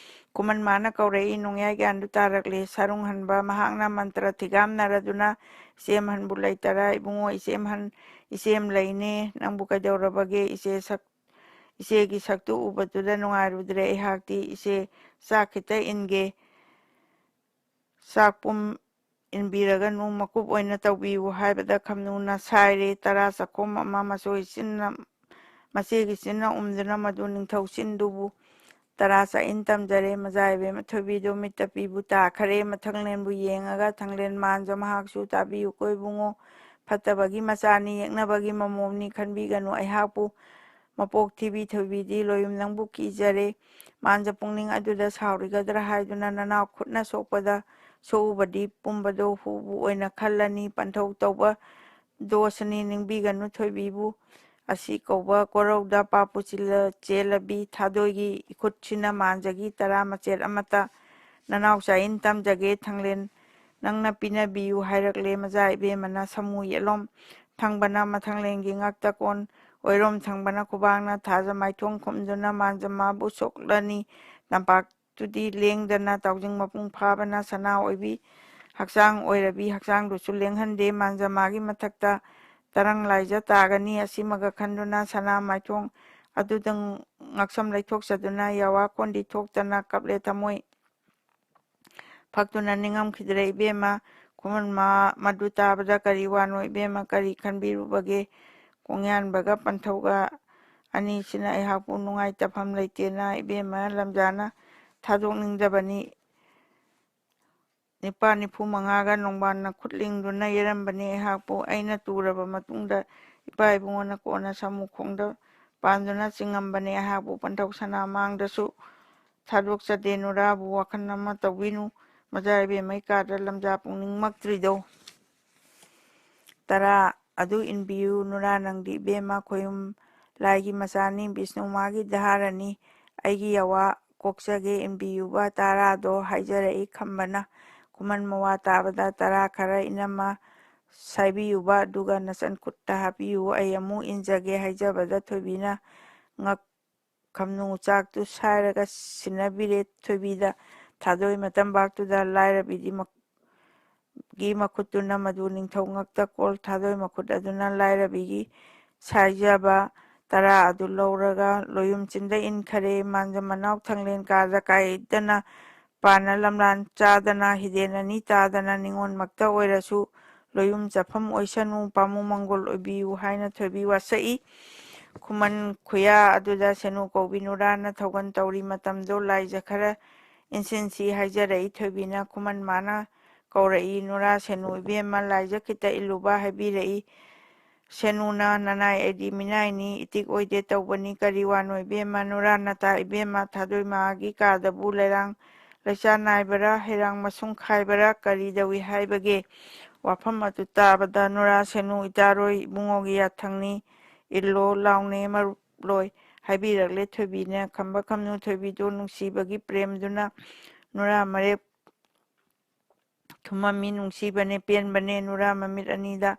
ꯈꯨꯃꯟ ꯃꯥꯅ ꯀꯧꯔꯛꯏ, ꯅꯣꯡꯌꯥꯏ ꯒ꯭ꯌꯥꯟꯗꯨ ꯇꯥꯔꯛꯂꯦ꯫ ꯁꯔꯨꯡꯍꯟꯕ ꯃꯍꯥꯛꯅ ꯃꯟꯇ꯭ꯔ ꯊꯤꯒꯥꯝꯅꯔꯗꯨꯅ ꯏꯆꯦꯝꯍꯟꯕꯨ ꯂꯩꯇꯔꯥ? ꯏꯕꯨꯡꯉꯣ ꯏꯆꯦꯝ ꯂꯩꯅꯦ, ꯅꯪꯕꯨ ꯀꯩꯗꯧꯔꯕꯒꯦ? ꯏꯆꯦꯒꯤ ꯁꯛꯇꯨ ꯎꯕꯗꯨꯗ ꯅꯨꯡꯉꯥꯏꯔꯨꯗ꯭ꯔꯦ ꯑꯩꯍꯥꯛꯇꯤ꯫ ꯏꯆꯦ ꯆꯥꯛ ꯈꯤꯇ ꯏꯟꯒꯦ꯫ ꯆꯥꯛ ꯄꯨꯝ ꯏꯟꯕꯤꯔꯒꯅꯨ, ꯃꯀꯨꯞ ꯑꯣꯏꯅ ꯇꯧꯕꯤꯌꯨ ꯍꯥꯏꯕꯗ ꯈꯝꯅꯨꯅ ꯁꯥꯏꯔꯦ꯫ ꯇꯔꯥ ꯆꯥꯛꯈꯣꯝ ꯑꯃ ꯃꯆꯦꯒꯤ ꯆꯤꯟꯅ ꯎꯝꯗꯨꯅ ꯃꯗꯨ ꯅꯤꯡꯊꯧ ꯆꯤꯟꯗꯨꯕꯨ ꯇꯔꯥ ꯆꯥꯛꯏꯟ ꯇꯝꯖꯔꯦ꯫ ꯃꯆꯥ ꯏꯕꯦꯝꯃ ꯊꯣꯏꯕꯤꯗꯨ ꯃꯤꯠꯇ ꯄꯤꯕꯨ ꯇꯥꯈꯔꯦ꯫ ꯃꯊꯪꯂꯦꯟꯕꯨ ꯌꯦꯡꯉꯒ ꯊꯪꯂꯦꯟ ꯃꯥꯟꯖ ꯃꯍꯥꯛꯁꯨ ꯇꯥꯕꯤꯌꯨꯀꯣ ꯏꯕꯨꯡꯉꯣ, ꯐꯠꯇꯕꯒꯤ ꯃꯆꯥꯅꯤ, ꯌꯦꯛꯅꯕꯒꯤ ꯃꯃꯣꯝꯅꯤ, ꯈꯟꯕꯤꯒꯅꯨ ꯑꯩꯍꯥꯛꯄꯨ꯫ ꯃꯄꯣꯛ ꯊꯤꯕꯤ ꯊꯣꯏꯕꯤꯗꯤ ꯂꯣꯌꯨꯝ ꯅꯪꯕꯨ ꯀꯤꯖꯔꯦ꯫ ꯃꯥꯟꯖ ꯄꯨꯛꯅꯤꯡ ꯑꯗꯨꯗ ꯁꯥꯎꯔꯤꯒꯗ꯭ꯔꯥ ꯍꯥꯏꯗꯨꯅ ꯅꯅꯥꯎ ꯈꯨꯠꯅ ꯁꯣꯛꯎꯕꯗꯤ ꯄꯨꯝꯕꯗꯣ ꯍꯨꯕꯨ ꯑꯣꯏꯅ ꯈꯜꯂꯅꯤ, ꯄꯟꯊꯧ ꯇꯧꯕ ꯗꯣꯁꯅꯤ, ꯅꯤꯡꯕꯤꯒꯅꯨ ꯊꯣꯏꯕꯤꯕꯨ꯫ ꯑꯁꯤ ꯀꯧꯕ ꯀꯣꯔꯧꯗ ꯄꯥꯄꯨ ꯆꯦꯜꯂꯕꯤ ꯊꯥꯗꯣꯏꯒꯤ ꯏꯈꯨꯠꯁꯤꯅ ꯃꯥꯟꯖꯒꯤ ꯇꯔꯥ ꯃꯆꯦꯠ ꯑꯃꯠꯇ ꯅꯅꯥꯎ ꯆꯥꯛꯏꯟ ꯇꯝꯖꯒꯦ, ꯊꯪꯂꯦꯟ ꯅꯪꯅ ꯄꯤꯅꯕꯤꯌꯨ ꯍꯥꯏꯔꯛꯂꯦ꯫ ꯃꯆꯥ ꯏꯕꯦꯝꯃꯅ ꯁꯃꯨ ꯌꯦꯠꯂꯣꯝ ꯊꯪꯕꯅ ꯃꯊꯪꯂꯦꯟꯒꯤ ꯉꯛꯇ ꯀꯣꯟ, ꯑꯣꯏꯔꯣꯝ ꯊꯪꯕꯅ ꯈꯨꯕꯥꯛꯅ ꯊꯥꯖ ꯃꯥꯏꯊꯣꯡ ꯈꯨꯝꯗꯨꯅ ꯃꯥꯟꯖ ꯃꯥꯕꯨ ꯁꯣꯛꯂꯅꯤ꯫ ꯇꯝꯄꯥꯛꯇꯨꯗꯤ ꯂꯦꯡꯗꯅ ꯇꯥꯎꯖꯤꯡ ꯃꯄꯨꯡ ꯐꯥꯕꯅ ꯁꯅꯥ ꯑꯣꯏꯕꯤ ꯍꯛꯆꯥꯡ ꯑꯣꯏꯔꯕꯤ ꯍꯛꯆꯥꯡꯗꯨꯁꯨ ꯂꯦꯡꯍꯟꯗꯦ꯫ ꯃꯥꯟꯖ ꯃꯥꯒꯤ ꯃꯊꯛꯇ ꯇꯔꯪ ꯂꯥꯏꯖ ꯇꯥꯒꯅꯤ꯫ ꯑꯁꯤꯃꯒ ꯈꯟꯗꯨꯅ ꯁꯅꯥ ꯃꯥꯏꯊꯣꯡ ꯑꯗꯨꯗ ꯉꯛꯁꯝ ꯂꯩꯊꯣꯛꯆꯗꯨꯅ ꯌꯥꯋꯥ ꯀꯣꯟꯗꯤ ꯊꯣꯛꯇꯅ ꯀꯞꯂꯦ ꯊꯃꯣꯏ ꯐꯛꯇꯨꯅ ꯅꯤꯡꯉꯝꯈꯤꯗ꯭ꯔꯦ ꯏꯕꯦꯝꯃ꯫ ꯈꯨꯃꯟ ꯃꯗꯨ ꯇꯥꯕꯗ ꯀꯔꯤ ꯋꯥꯅꯣ ꯏꯕꯦꯝꯃ, ꯀꯔꯤ ꯈꯟꯕꯤꯔꯨꯕꯒꯦ? ꯀꯣꯡꯌꯥꯟꯕꯒ ꯄꯟꯊꯧꯒ ꯑꯅꯤꯁꯤꯅ ꯑꯩꯍꯥꯛꯄꯨ ꯅꯨꯡꯉꯥꯏꯇꯐꯝ ꯂꯩꯇꯦꯅ ꯏꯕꯦꯝꯃ ꯂꯝꯖꯥꯅ ꯊꯥꯗꯣꯛꯅꯤꯡꯗꯕꯅꯤ꯫ ꯅꯤꯄꯥ ꯅꯤꯐꯨꯃꯉꯥꯒ ꯅꯣꯡꯕꯥꯟꯅ ꯈꯨꯠ ꯂꯤꯡꯗꯨꯅ ꯌꯩꯔꯝꯕꯅꯤ ꯑꯩꯍꯥꯛꯄꯨ꯫ ꯑꯩꯅ ꯇꯨꯔꯕ ꯃꯇꯨꯡꯗ ꯏꯄꯥ ꯏꯕꯨꯡꯉꯣꯅ ꯀꯣꯟꯅ ꯁꯃꯨ ꯈꯣꯡꯗ ꯄꯥꯟꯗꯨꯅ ꯆꯤꯡꯉꯝꯕꯅꯤ ꯑꯩꯍꯥꯛꯄꯨ꯫ ꯄꯟꯊꯧ ꯁꯅꯥ ꯃꯥꯡꯗꯁꯨ ꯊꯥꯗꯣꯛꯆꯗꯦ꯫ ꯅꯨꯔꯥꯕꯨ ꯋꯥꯈꯜ ꯑꯃ ꯇꯧꯕꯤꯅꯨ꯫ ꯃꯆꯥ ꯏꯕꯦꯝꯃꯩ ꯀꯥꯗ ꯂꯝꯖꯥ ꯄꯨꯛꯅꯤꯡ ꯃꯛꯇ꯭ꯔꯤꯗꯣ ꯇꯔꯥ ꯑꯗꯨ ꯏꯟꯕꯤꯌꯨ꯫ ꯅꯨꯔꯥ ꯅꯪꯗꯤ ꯏꯕꯦꯝꯃ ꯈꯣꯏꯌꯨꯝ ꯂꯥꯏꯒꯤ ꯃꯆꯥꯅꯤ, ꯕꯤꯁꯅꯨ ꯃꯥꯒꯤ ꯗꯍꯥꯔꯅꯤ, ꯑꯩꯒꯤ ꯌꯥꯋꯥ ꯀꯣꯛꯆꯒꯦ, ꯏꯟꯕꯤꯌꯨꯕ ꯇꯔꯥꯗꯣ ꯍꯥꯏꯖꯔꯛꯏ ꯈꯝꯕꯅ꯫ ꯈꯨꯃꯟ ꯃꯋꯥ ꯇꯥꯕꯗ ꯇꯔꯥ ꯈꯔ ꯏꯅꯝꯃ ꯁꯥꯏꯕꯤꯌꯨꯕ, ꯑꯗꯨꯒ ꯅꯆꯟ ꯈꯨꯠꯇ ꯍꯥꯞꯄꯤꯌꯨ, ꯑꯩ ꯑꯃꯨꯛ ꯏꯟꯖꯒꯦ ꯍꯥꯏꯖꯕꯗ ꯊꯣꯏꯕꯤꯅ ꯈꯝꯅꯨ ꯆꯥꯛꯇꯨ ꯁꯥꯏꯔꯒ ꯁꯤꯟꯅꯕꯤꯔꯦ ꯊꯣꯏꯕꯤꯗ꯫ ꯊꯥꯗꯣꯏ ꯃꯇꯝꯕꯥꯛꯇꯨꯗ ꯂꯥꯏꯔꯕꯤꯒꯤ ꯃꯈꯨꯠꯇꯨꯅ ꯃꯗꯨ ꯅꯤꯡꯊꯧ ꯉꯛꯇ ꯀꯣꯜ, ꯊꯥꯗꯣꯏ ꯃꯈꯨꯠ ꯑꯗꯨꯅ ꯂꯥꯏꯔꯕꯤꯒꯤ ꯁꯥꯏꯖꯕ ꯇꯔꯥ ꯑꯗꯨ ꯂꯧꯔꯒ ꯂꯣꯌꯨꯝ ꯆꯤꯟꯗ ꯏꯟꯈꯔꯦ꯫ ꯃꯥꯟꯖ ꯃꯅꯥꯎ ꯊꯪꯂꯦꯟ ꯀꯥꯗ ꯀꯥꯏꯗꯅ ꯄꯥꯟꯅ ꯂꯝꯂꯥꯟ ꯆꯥꯗꯅ ꯍꯤꯗꯦꯟ ꯑꯅꯤ ꯇꯥꯗꯅ ꯅꯤꯉꯣꯟꯃꯛꯇ ꯑꯣꯏꯔꯁꯨ ꯂꯣꯌꯨꯝ ꯆꯠꯐꯝ ꯑꯣꯏꯁꯅꯨ, ꯄꯥꯃꯨ ꯃꯪꯒꯣꯜ ꯑꯣꯏꯕꯤꯌꯨ ꯍꯥꯏꯅ ꯊꯣꯏꯕꯤ ꯋꯥꯁꯛꯏ꯫ ꯈꯨꯃꯟ ꯈꯨꯌꯥ ꯑꯗꯨꯗ ꯁꯦꯅꯨ ꯀꯧꯕꯤ ꯅꯨꯔꯥꯅ ꯊꯧꯒꯟ ꯇꯧꯔꯤ ꯃꯇꯝꯗꯣ ꯂꯥꯏꯖ ꯈꯔ ꯏꯟꯁꯤꯟꯁꯤ ꯍꯥꯏꯖꯔꯛꯏ ꯊꯣꯏꯕꯤꯅ꯫ ꯈꯨꯃꯟ ꯃꯥꯅ ꯀꯧꯔꯛꯏ, ꯅꯨꯔꯥ ꯁꯦꯅꯨ ꯏꯕꯦꯝꯃ ꯂꯥꯏꯖ ꯈꯤꯇ ꯏꯜꯂꯨꯕ ꯍꯥꯏꯕꯤꯔꯛꯏ꯫ ꯁꯦꯅꯨꯅ ꯅꯅꯥꯏ ꯑꯩꯗꯤ ꯃꯤꯅꯥꯏꯅꯤ, ꯏꯇꯤꯛ ꯑꯣꯏꯗꯦ ꯇꯧꯕꯅꯤ, ꯀꯔꯤ ꯋꯥꯅꯣ ꯏꯕꯦꯝꯃ? ꯅꯨꯔꯥ ꯅꯇꯥ ꯏꯕꯦꯝꯃ ꯊꯥꯗꯣꯏ ꯃꯥꯒꯤ ꯀꯥꯗꯕꯨ ꯂꯩꯔꯥꯡ ꯂꯩꯆꯥ ꯅꯥꯏꯕꯔꯥ, ꯍꯩꯔꯥꯡ ꯃꯁꯨꯡ ꯈꯥꯏꯕꯔꯥ, ꯀꯔꯤꯗꯧꯏ ꯍꯥꯏꯕꯒꯦ? ꯋꯥꯐꯝ ꯑꯗꯨ ꯇꯥꯕꯗ ꯅꯨꯔꯥ ꯁꯦꯅꯨ ꯏꯆꯥꯔꯣꯏ ꯏꯕꯨꯡꯉꯣꯒꯤ ꯌꯥꯊꯪꯅꯤ, ꯏꯜꯂꯣ ꯂꯥꯎꯅꯦ ꯃꯔꯨꯞꯂꯣꯏ ꯍꯥꯏꯕꯤꯔꯛꯂꯦ ꯊꯣꯏꯕꯤꯅ꯫ ꯈꯝꯕ ꯈꯝꯅꯨ ꯊꯣꯏꯕꯤꯗꯨ ꯅꯨꯡꯁꯤꯕꯒꯤ ꯄ꯭ꯔꯦꯝꯗꯨꯅ ꯅꯨꯔꯥ ꯃꯔꯦꯞ ꯊꯨꯝꯃꯝꯃꯤ, ꯅꯨꯡꯁꯤꯕꯅꯦ ꯄꯦꯟꯕꯅꯦ꯫ ꯅꯨꯔꯥ ꯃꯃꯤꯠ ꯑꯅꯤꯗ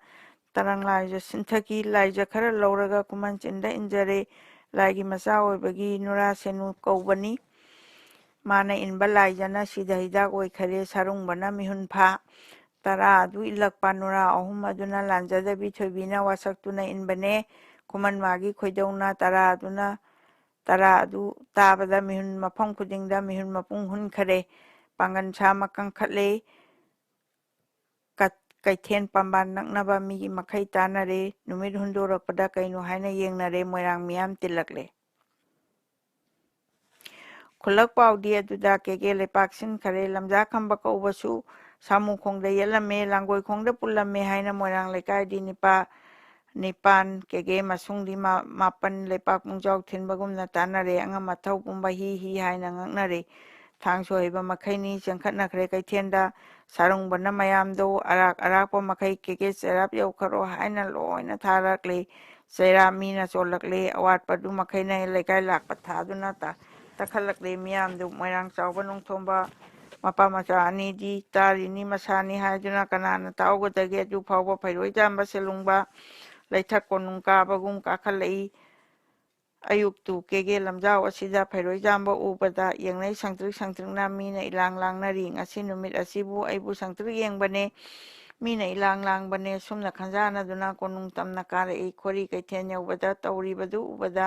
ꯇꯔꯪ ꯂꯥꯏꯖ ꯆꯤꯟꯊꯈꯤ꯫ ꯂꯥꯏꯖ ꯈꯔ ꯂꯧꯔꯒ ꯈꯨꯃꯟ ꯆꯤꯟꯗ ꯏꯟꯖꯔꯦ꯫ ꯂꯥꯏꯒꯤ ꯃꯆꯥ ꯑꯣꯏꯕꯒꯤ ꯅꯨꯔꯥ ꯁꯦꯅꯨ ꯀꯧꯕꯅꯤ꯫ ꯃꯥꯅ ꯏꯟꯕ ꯂꯥꯏꯖꯅ ꯁꯤꯗ ꯍꯤꯗꯥꯛ ꯑꯣꯏꯈꯔꯦ, ꯁꯥꯔꯨꯡꯕꯅ ꯃꯤꯍꯨꯟ ꯐꯥ꯫ ꯇꯔꯥ ꯑꯗꯨ ꯏꯜꯂꯛꯄ ꯅꯨꯔꯥ ꯑꯍꯨꯝ ꯑꯗꯨꯅ ꯂꯥꯟꯖꯗꯕꯤ ꯊꯣꯏꯕꯤꯅ ꯋꯥꯁꯛꯇꯨꯅ ꯏꯟꯕꯅꯦ꯫ ꯈꯨꯃꯟ ꯃꯥꯒꯤ ꯈꯣꯏꯗꯧꯅ ꯇꯔꯥ ꯑꯗꯨ ꯇꯥꯕꯗ ꯃꯤꯍꯨꯟ ꯃꯐꯝ ꯈꯨꯗꯤꯡꯗ ꯃꯤꯍꯨꯟ ꯃꯄꯨꯡ ꯍꯨꯟꯈꯔꯦ꯫ ꯄꯥꯡꯒꯟ ꯁꯥꯃ ꯀꯟꯈꯠꯂꯦ꯫ ꯀꯩꯊꯦꯟ ꯄꯥꯝꯕꯥꯟ ꯅꯛꯅꯕ ꯃꯤꯒꯤ ꯃꯈꯩ ꯇꯥꯟꯅꯔꯦ꯫ ꯅꯨꯃꯤꯠ ꯍꯨꯟꯗꯣꯔꯛꯄꯗ ꯀꯩꯅꯣ ꯍꯥꯏꯅ ꯌꯦꯡꯅꯔꯦ꯫ ꯃꯣꯏꯔꯥꯡ ꯃꯤꯌꯥꯝ ꯇꯤꯜꯂꯛꯂꯦ꯫ ꯈꯨꯜꯂꯛ ꯄꯥꯎꯗꯤ ꯑꯗꯨꯗ ꯀꯦꯀꯦ ꯂꯩꯄꯥꯛ ꯁꯤꯟꯈꯔꯦ꯫ ꯂꯝꯖꯥ ꯈꯝꯕ ꯀꯧꯕꯁꯨ ꯁꯥꯃꯨꯈꯣꯡꯗ ꯌꯦꯠꯂꯝꯃꯦ, ꯂꯥꯡꯒꯣꯏꯈꯣꯡꯗ ꯄꯨꯜꯂꯝꯃꯦ ꯍꯥꯏꯅ ꯃꯣꯏꯔꯥꯡ ꯂꯩꯀꯥꯏꯗꯤ ꯅꯤꯄꯥꯟ, ꯀꯦꯀꯦ ꯃꯁꯨꯡꯗꯤ ꯃꯥꯄꯟ ꯂꯩꯄꯥꯛ ꯄꯨꯡꯖꯥꯎ ꯊꯤꯟꯕꯒꯨꯝꯅ ꯇꯥꯟꯅꯔꯦ꯫ ꯑꯉꯝ ꯑꯊꯧ ꯄꯨꯝꯕ ꯍꯤ ꯍꯤ ꯍꯥꯏꯅ ꯉꯛꯅꯔꯦ꯫ ꯊꯥꯡꯁꯨ ꯍꯩꯕ ꯃꯈꯩꯅꯤ ꯆꯦꯟꯈꯠꯅꯈ꯭ꯔꯦ ꯀꯩꯊꯦꯟꯗ꯫ ꯁꯥꯔꯨꯡꯕꯅ ꯃꯌꯥꯝꯗꯣ ꯑꯔꯥꯛ ꯑꯔꯥꯛꯄ ꯃꯈꯩ ꯀꯦꯀꯦ ꯆꯩꯔꯥꯞ ꯌꯧꯈ꯭ꯔꯣ ꯍꯥꯏꯅ ꯂꯣꯏꯅ ꯊꯥꯔꯛꯂꯦ꯫ ꯆꯩꯔꯥꯞ ꯃꯤꯅ ꯆꯣꯜꯂꯛꯂꯦ꯫ ꯑꯋꯥꯠꯄꯗꯨ ꯃꯈꯩꯅ ꯂꯩꯀꯥꯏ ꯂꯥꯛꯄ ꯊꯥꯗꯨꯅ ꯇꯛꯈꯠꯂꯛꯂꯦ꯫ ꯃꯤꯌꯥꯝꯗꯨ ꯃꯣꯏꯔꯥꯡ ꯆꯥꯎꯕ ꯅꯣꯡꯊꯣꯝꯕ ꯃꯄꯥ ꯃꯆꯥ ꯑꯅꯤꯗꯤ ꯇꯥꯔꯤꯅꯤ ꯃꯁꯥꯅꯤ ꯍꯥꯏꯗꯨꯅ ꯀꯅꯥꯅ ꯇꯥꯎꯒꯗꯒꯦ ꯑꯗꯨ ꯐꯥꯎꯕ ꯐꯩꯔꯣꯏꯖꯥꯝꯕ ꯁꯦꯂꯨꯡꯕ ꯂꯩꯊꯛ ꯀꯣꯅꯨꯡ ꯀꯥꯕꯒꯨꯝ ꯀꯥꯈꯠꯂꯛꯏ ꯑꯌꯨꯛꯇꯨ ꯀꯦꯒꯦ ꯂꯝꯖꯥꯎ ꯑꯁꯤꯗ ꯐꯩꯔꯣꯏꯖꯥꯝꯕ ꯎꯕꯗ ꯌꯦꯡꯅꯩ ꯁꯪꯇ꯭ꯔꯤꯛ ꯁꯪꯇ꯭ꯔꯤꯛꯅ ꯃꯤꯅ ꯏꯂꯥꯡ ꯂꯥꯡꯅꯔꯤ ꯉꯁꯤ ꯅꯨꯃꯤꯠ ꯑꯁꯤꯕꯨ ꯑꯩꯕꯨ ꯁꯪꯇ꯭ꯔꯤꯛ ꯌꯦꯡꯕꯅꯦ ꯃꯤꯅ ꯏꯂꯥꯡ ꯂꯥꯡꯕꯅꯦ ꯁꯨꯝꯅ ꯈꯟꯖꯥꯟꯅꯗꯨꯅ ꯀꯣꯅꯨꯡ ꯇꯝꯅ ꯀꯥꯔꯛꯏ ꯈꯣꯔꯤ ꯀꯩꯊꯦꯜ ꯌꯧꯕꯗ ꯇꯧꯔꯤꯕꯗꯨ ꯎꯕꯗ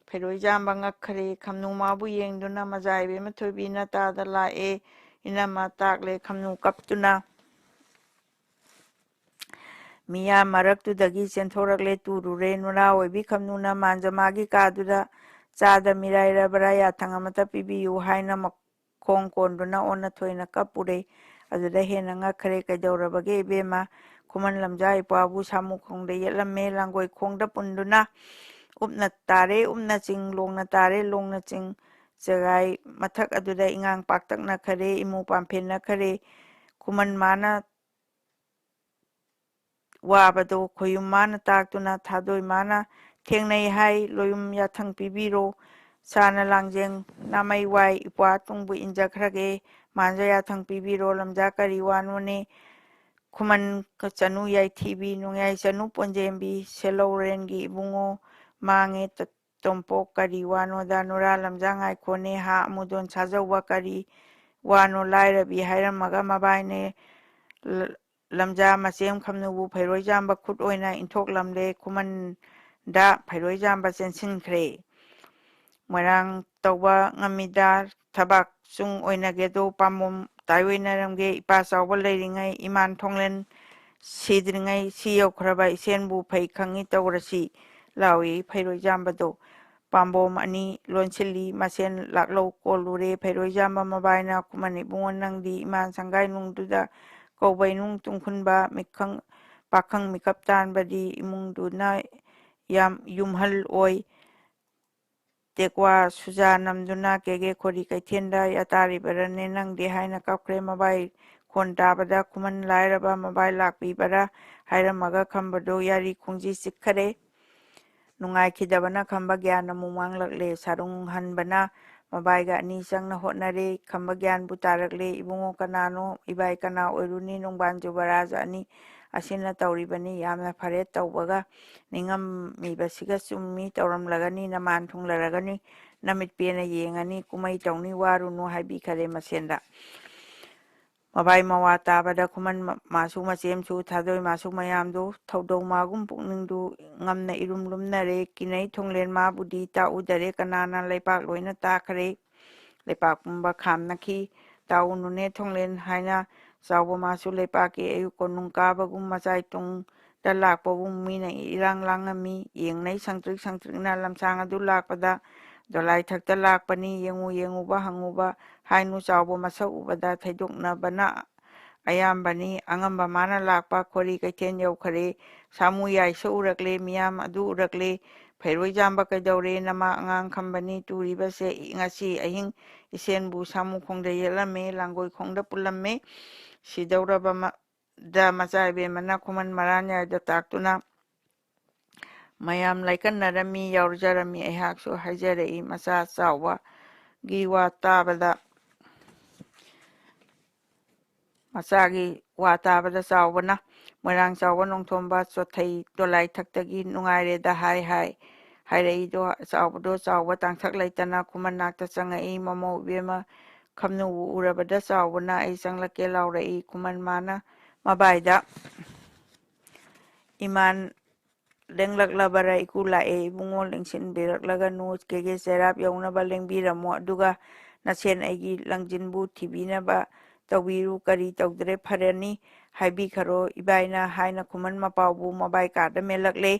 ꯐꯩꯔꯣꯏꯖꯥꯝꯕ ꯉꯛꯈ꯭ꯔꯦ ꯈꯝꯅꯨ ꯃꯥꯕꯨ ꯌꯦꯡꯗꯨꯅ ꯃꯖꯥ ꯏꯕꯦꯝꯃ ꯊꯣꯏꯕꯤꯅ ꯇꯥꯗ ꯂꯥꯛꯑꯦ ꯏꯅꯝꯃ ꯇꯥꯛꯂꯦ ꯈꯝꯅꯨ ꯀꯞꯇꯨꯅ ꯃꯤꯌꯥꯝ ꯃꯔꯛꯇꯨꯗꯒꯤ ꯆꯦꯟꯊꯣꯔꯛꯂꯦ ꯇꯨꯔꯨꯔꯦ ꯅꯨꯔꯥ ꯑꯣꯏꯕꯤ ꯈꯝꯅꯨꯅ ꯃꯥꯡꯖꯃꯥꯒꯤ ꯀꯥꯗꯨꯗ ꯆꯥꯗ ꯃꯤꯔꯥꯏꯔꯕꯔꯥ ꯌꯥꯊꯪ ꯑꯃꯠꯇ ꯄꯤꯕꯤꯌꯨ ꯍꯥꯏꯅ ꯃꯈꯣꯡ ꯀꯣꯟꯗꯨꯅ ꯑꯣꯟꯅ ꯊꯣꯏꯅ ꯀꯞꯄꯨꯔꯦ ꯑꯗꯨꯗ ꯍꯦꯟꯅ ꯉꯛꯈ꯭ꯔꯦ ꯀꯩꯗꯧꯔꯕꯒꯦ ꯏꯕꯦꯝꯃ ꯈꯨꯃꯟ ꯂꯝꯖꯥ ꯏꯄꯥꯕꯨ ꯁꯥꯃꯨꯈꯣꯡꯗ ꯌꯦꯠꯂꯝꯃꯦ ꯂꯥꯡꯒꯣꯏ ꯈꯣꯡꯗ ꯄꯨꯟꯗꯨꯅ ꯎꯞꯅ ꯇꯥꯔꯦ ꯎꯞꯅ ꯆꯤꯡ ꯂꯣꯡꯅ ꯇꯥꯔꯦ ꯂꯣꯡꯅ ꯆꯤꯡ ꯆꯒꯥꯏ ꯃꯊꯛ ꯑꯗꯨꯗ ꯏꯉꯥꯡ ꯄꯥꯛꯇꯛꯅꯈꯔꯦ ꯏꯃꯨ ꯄꯥꯝꯐꯦꯟꯅꯈꯔꯦ ꯈꯨꯃꯟ ꯃꯥꯅ ꯋꯥꯕꯗꯣ ꯈꯣꯌꯨꯝ ꯃꯥꯅ ꯇꯥꯛꯇꯨꯅ ꯊꯥꯗꯣꯏ ꯃꯥꯅ ꯊꯦꯡꯅꯩ ꯍꯥꯏ ꯂꯣꯌꯨꯝ ꯌꯥꯊꯪ ꯄꯤꯕꯤꯔꯣ ꯁꯥꯅ ꯂꯥꯡꯖꯦꯡ ꯅꯥꯃꯩ ꯋꯥꯏ ꯏꯄ꯭ꯋꯥ ꯇꯨꯡꯕꯨ ꯏꯟꯖꯈ꯭ꯔꯒꯦ ꯃꯥꯟꯖ ꯌꯥꯊꯪ ꯄꯤꯕꯤꯔꯣ ꯂꯝꯖꯥ ꯀꯔꯤ ꯋꯥꯅꯣꯅꯦ ꯈꯨꯃꯟ ꯆꯅꯨ ꯌꯥꯏꯊꯤꯕꯤ ꯅꯣꯡꯌꯥꯏ ꯆꯅꯨ ꯄꯣꯟꯖꯦꯝꯕꯤ ꯁꯦꯜꯂꯧꯔꯦꯟꯒꯤ ꯏꯕꯨꯡꯉꯣ ꯃꯥꯡꯉꯦ ꯇꯣꯝꯄꯣꯛ ꯀꯔꯤ ꯋꯥꯅꯣꯗ ꯅꯨꯔꯥ ꯂꯝꯖꯥ ꯉꯥꯏꯈꯣꯅꯦ ꯍꯥ ꯑꯃꯨꯗꯣꯟ ꯁꯥꯖꯧꯕ ꯀꯔꯤ ꯋꯥꯅꯣ ꯂꯥꯏꯔꯕꯤ ꯍꯥꯏꯔꯝꯃꯒ ꯃꯕꯥꯏꯅꯦ ꯂꯝꯖꯥ ꯃꯆꯦꯝ ꯈꯝꯅꯨꯕꯨ ꯐꯩꯔꯣꯏꯖꯥꯝꯕ ꯈꯨꯠ ꯑꯣꯏꯅ ꯏꯟꯊꯣꯛꯂꯝꯂꯦ ꯈꯨꯃꯟꯗ ꯐꯩꯔꯣꯏꯖꯥꯝꯕ ꯆꯦꯟꯁꯤꯟꯈ꯭ꯔꯦ ꯃꯣꯏꯔꯥꯡ ꯇꯧꯕ ꯉꯝꯃꯤꯗ ꯊꯕꯥꯛ ꯆꯨꯡ ꯑꯣꯏꯅꯒꯦꯗꯣ ꯄꯥꯝꯕꯣꯝ ꯇꯥꯏꯑꯣꯏꯅꯔꯝꯒꯦ ꯏꯄꯥ ꯆꯥꯎꯕ ꯂꯩꯔꯤꯉꯩ ꯏꯃꯥꯟ ꯊꯣꯡꯂꯦꯟ ꯁꯤꯗ꯭ꯔꯤꯉꯩ ꯁꯤ ꯌꯧꯈ꯭ꯔꯕ ꯏꯆꯦꯟꯕꯨ ꯐꯩ ꯈꯪꯉꯤ ꯇꯧꯔꯁꯤ ꯂꯥꯎꯏ ꯐꯩꯔꯣꯏꯖꯥꯝꯕꯗꯣ ꯄꯥꯝꯕꯣꯝ ꯑꯅꯤ ꯂꯣꯟꯁꯤꯜꯂꯤ ꯃꯁꯦꯟ ꯂꯥꯛꯂꯧ ꯀꯣꯜꯂꯨꯔꯦ ꯐꯩꯔꯣꯏꯖꯥꯝꯕ ꯃꯕꯥꯏꯅ ꯈꯨꯃꯟ ꯏꯕꯨꯡꯉꯣ ꯅꯪꯗꯤ ꯏꯃꯥꯟ ꯁꯪꯒꯥꯏ ꯅꯨꯡꯗꯨꯗ ꯀꯧꯕꯩꯅꯨꯡ ꯇꯨꯡꯈꯨꯟꯕ ꯄꯥꯈꯪ ꯃꯤꯀꯞ ꯇꯥꯟꯕꯗꯤ ꯏꯃꯨꯡꯗꯨꯅ ꯌꯨꯝꯍꯜ ꯑꯣꯏ ꯇꯦꯛꯋꯥ ꯁꯨꯖꯥ ꯅꯝꯗꯨꯅ ꯀꯦꯒꯦ ꯈꯣꯔꯤ ꯀꯩꯊꯦꯜꯗ ꯌꯥꯇꯥꯔꯤꯕꯔꯅꯦ ꯅꯪꯗꯤ ꯍꯥꯏꯅ ꯀꯞꯈ꯭ꯔꯦ ꯃꯕꯥꯏ ꯈꯣꯟ ꯇꯥꯕꯗ ꯈꯨꯃꯟ ꯂꯥꯏꯔꯕ ꯃꯕꯥꯏ ꯂꯥꯛꯄꯤꯕꯔꯥ ꯍꯥꯏꯔꯝꯃꯒ ꯈꯝꯕꯗꯣ ꯌꯥꯔꯤ ꯈꯣꯡꯖꯤ ꯆꯤꯛꯈꯔꯦ ꯅꯨꯡꯉꯥꯏꯈꯤꯗꯕꯅ ꯈꯝꯕ ꯒ꯭ꯌꯥꯟ ꯑꯃꯨꯛ ꯃꯥꯡꯂꯛꯂꯦ ꯁꯥꯔꯨꯡ ꯍꯟꯕꯅ ꯃꯕꯥꯏꯒ ꯑꯅꯤ ꯆꯪꯅ ꯍꯣꯠꯅꯔꯦ ꯈꯝꯕ ꯒ꯭ꯌꯥꯟꯕꯨ ꯇꯥꯔꯛꯂꯦ ꯏꯕꯨꯡꯉꯣ ꯀꯅꯥꯅꯣ ꯏꯕꯥꯏ ꯀꯅꯥ ꯑꯣꯏꯔꯨꯅꯤ ꯅꯨꯡꯕꯥꯟ ꯌꯨꯕꯔꯥꯖ ꯑꯅꯤ ꯑꯁꯤꯅ ꯇꯧꯔꯤꯕꯅꯤ ꯌꯥꯝꯅ ꯐꯔꯦ ꯇꯧꯕꯒ ꯅꯤꯡꯉꯝꯃꯤꯕꯁꯤꯒ ꯆꯨꯝꯃꯤ ꯇꯧꯔꯝꯂꯒꯅꯤ ꯅꯃꯥꯟ ꯊꯨꯡꯂꯔꯒꯅꯤ ꯅꯃꯤꯠ ꯄꯦꯟꯅ ꯌꯦꯡꯉꯅꯤ ꯀꯨꯝꯍꯩ ꯇꯧꯅꯤ ꯋꯥꯔꯨꯅꯨ ꯍꯥꯏꯕꯤꯈꯔꯦ ꯃꯁꯦꯟꯗ ꯃꯕꯥꯏ ꯃꯋꯥ ꯇꯥꯕꯗ ꯈꯨꯃꯟ ꯃꯥꯁꯨ ꯃꯆꯦꯝꯁꯨ ꯊꯥꯗꯣꯏ ꯃꯥꯁꯨ ꯃꯌꯥꯝꯗꯨ ꯊꯧꯗꯧ ꯃꯥꯒꯨꯝ ꯄꯨꯛꯅꯤꯡꯗꯨ ꯉꯝꯅ ꯏꯔꯨꯝ ꯂꯨꯝꯅꯔꯦ ꯀꯤꯅꯩ ꯊꯣꯡꯂꯦꯟ ꯃꯥꯕꯨꯗꯤ ꯇꯥꯛꯎꯗꯔꯦ ꯀꯅꯥꯅ ꯂꯩꯄꯥꯛ ꯂꯣꯏꯅ ꯇꯥꯈ꯭ꯔꯦ ꯂꯩꯄꯥꯛ ꯄꯨꯝꯕ ꯈꯥꯝꯅꯈꯤ ꯇꯥꯎꯅꯨꯅꯦ ꯊꯣꯡꯂꯦꯟ ꯍꯥꯏꯅ ꯆꯥꯎꯕ ꯃꯥꯁꯨ ꯂꯩꯄꯥꯛꯀꯤ ꯑꯌꯨꯛ ꯀꯣꯅꯨꯡ ꯀꯥꯕꯒꯨꯝ ꯃꯆꯥꯏ ꯇꯨꯡꯗ ꯂꯥꯛꯄꯕꯨ ꯃꯤꯅ ꯏꯔꯥꯡ ꯂꯥꯡꯉꯝꯃꯤ ꯌꯦꯡꯅꯩ ꯁꯪꯇ꯭ꯔꯤꯛ ꯁꯪꯇ꯭ꯔꯤꯛꯅ ꯂꯝꯁꯥꯡ ꯑꯗꯨ ꯂꯥꯛꯄꯗ ꯗꯣꯂꯥꯏꯊꯛꯇ ꯂꯥꯛꯄꯅꯤ ꯌꯦꯡꯉꯨꯕ ꯍꯪꯉꯨꯕ ꯍꯥꯏꯅꯨ ꯆꯥꯎꯕ ꯃꯁꯛ ꯎꯕꯗ ꯊꯩꯗꯣꯛꯅꯕꯅ ꯑꯌꯥꯝꯕꯅꯤ ꯑꯉꯝꯕ ꯃꯥꯅ ꯂꯥꯛꯄ ꯈꯣꯔꯤ ꯀꯩꯊꯦꯜ ꯌꯧꯈꯔꯦ ꯁꯥꯃꯨ ꯌꯥꯏꯁ ꯎꯔꯛꯂꯦ ꯃꯤꯌꯥꯝ ꯑꯗꯨ ꯎꯔꯛꯂꯦ ꯐꯩꯔꯣꯏꯖꯥꯝꯕ ꯀꯩꯗꯧꯔꯦ ꯅꯃꯥ ꯑꯉꯥꯡ ꯈꯝꯕꯅꯤ ꯇꯨꯔꯤꯕꯁꯦ ꯉꯁꯤ ꯑꯍꯤꯡ ꯏꯆꯦꯟꯕꯨ ꯁꯥꯃꯨꯈꯣꯡꯗ ꯌꯦꯠꯂꯝꯃꯦ ꯂꯥꯡꯒꯣꯏ ꯈꯣꯡꯗ ꯄꯨꯜꯂꯝꯃꯦ ꯁꯤꯗꯧꯔꯕꯗ ꯃꯆꯥ ꯏꯕꯦꯝꯃꯅ ꯈꯨꯃꯟ ꯃꯔꯥꯟꯌꯥꯏꯗ ꯇꯥꯛꯇꯨꯅ ꯃꯌꯥꯝ ꯂꯥꯏꯀꯟꯅꯔꯝꯃꯤ ꯌꯥꯎꯖꯔꯝꯃꯤ ꯑꯩꯍꯥꯛꯁꯨ ꯍꯥꯏꯖꯔꯛꯏ ꯃꯆꯥ ꯆꯥꯎꯕꯒꯤ ꯋꯥ ꯇꯥꯕꯗ ꯃꯆꯥꯒꯤ ꯋꯥ ꯇꯥꯕꯗ ꯆꯥꯎꯕꯅ ꯃꯣꯏꯔꯥꯡ ꯆꯥꯎꯕ ꯅꯣꯡꯊꯣꯝꯕ ꯆꯣꯊꯩ ꯗꯣꯂꯥꯏꯊꯛꯇꯒꯤ ꯅꯨꯡꯉꯥꯏꯔꯦꯗ ꯍꯥꯏꯔꯛꯏꯗꯣ ꯆꯥꯎꯕꯗꯣ ꯆꯥꯎꯕ ꯇꯥꯡꯊꯛ ꯂꯩꯇꯅ ꯈꯨꯃꯟ ꯅꯥꯛꯇ ꯆꯪꯉꯛꯏ ꯃꯃꯧ ꯏꯕꯦꯝꯃ ꯈꯝꯅꯨꯕꯨ ꯎꯔꯕꯗ ꯆꯥꯎꯕꯅ ꯑꯩ ꯆꯪꯂꯛꯀꯦ ꯂꯥꯎꯔꯛꯏ ꯈꯨꯃꯟ ꯃꯥꯅ ꯃꯕꯥꯏꯗ ꯏꯃꯥꯟ ꯂꯦꯡꯂꯛꯂꯕꯔꯥ ꯏꯀꯨ ꯂꯥꯛꯑꯦ ꯏꯕꯨꯡꯉꯣ ꯂꯦꯡꯁꯤꯟꯕꯤꯔꯛꯂꯒꯅꯨ ꯀꯦꯒꯦ ꯆꯩꯔꯥꯞ ꯌꯧꯅꯕ ꯂꯦꯡꯕꯤꯔꯝꯃꯣ ꯑꯗꯨꯒ ꯅꯁꯦꯟ ꯑꯩꯒꯤ ꯂꯪꯖꯤꯟꯕꯨ ꯊꯤꯕꯤꯅꯕ ꯇꯧꯕꯤꯔꯨ ꯀꯔꯤ ꯇꯧꯗ꯭ꯔꯦ ꯐꯔꯅꯤ ꯍꯥꯏꯕꯤꯈꯔꯣ ꯏꯕꯥꯏꯅ ꯍꯥꯏꯅ ꯈꯨꯃꯟ ꯃꯄꯥꯎꯕꯨ ꯃꯕꯥꯏ ꯀꯥꯗ ꯃꯦꯜꯂꯛꯂꯦ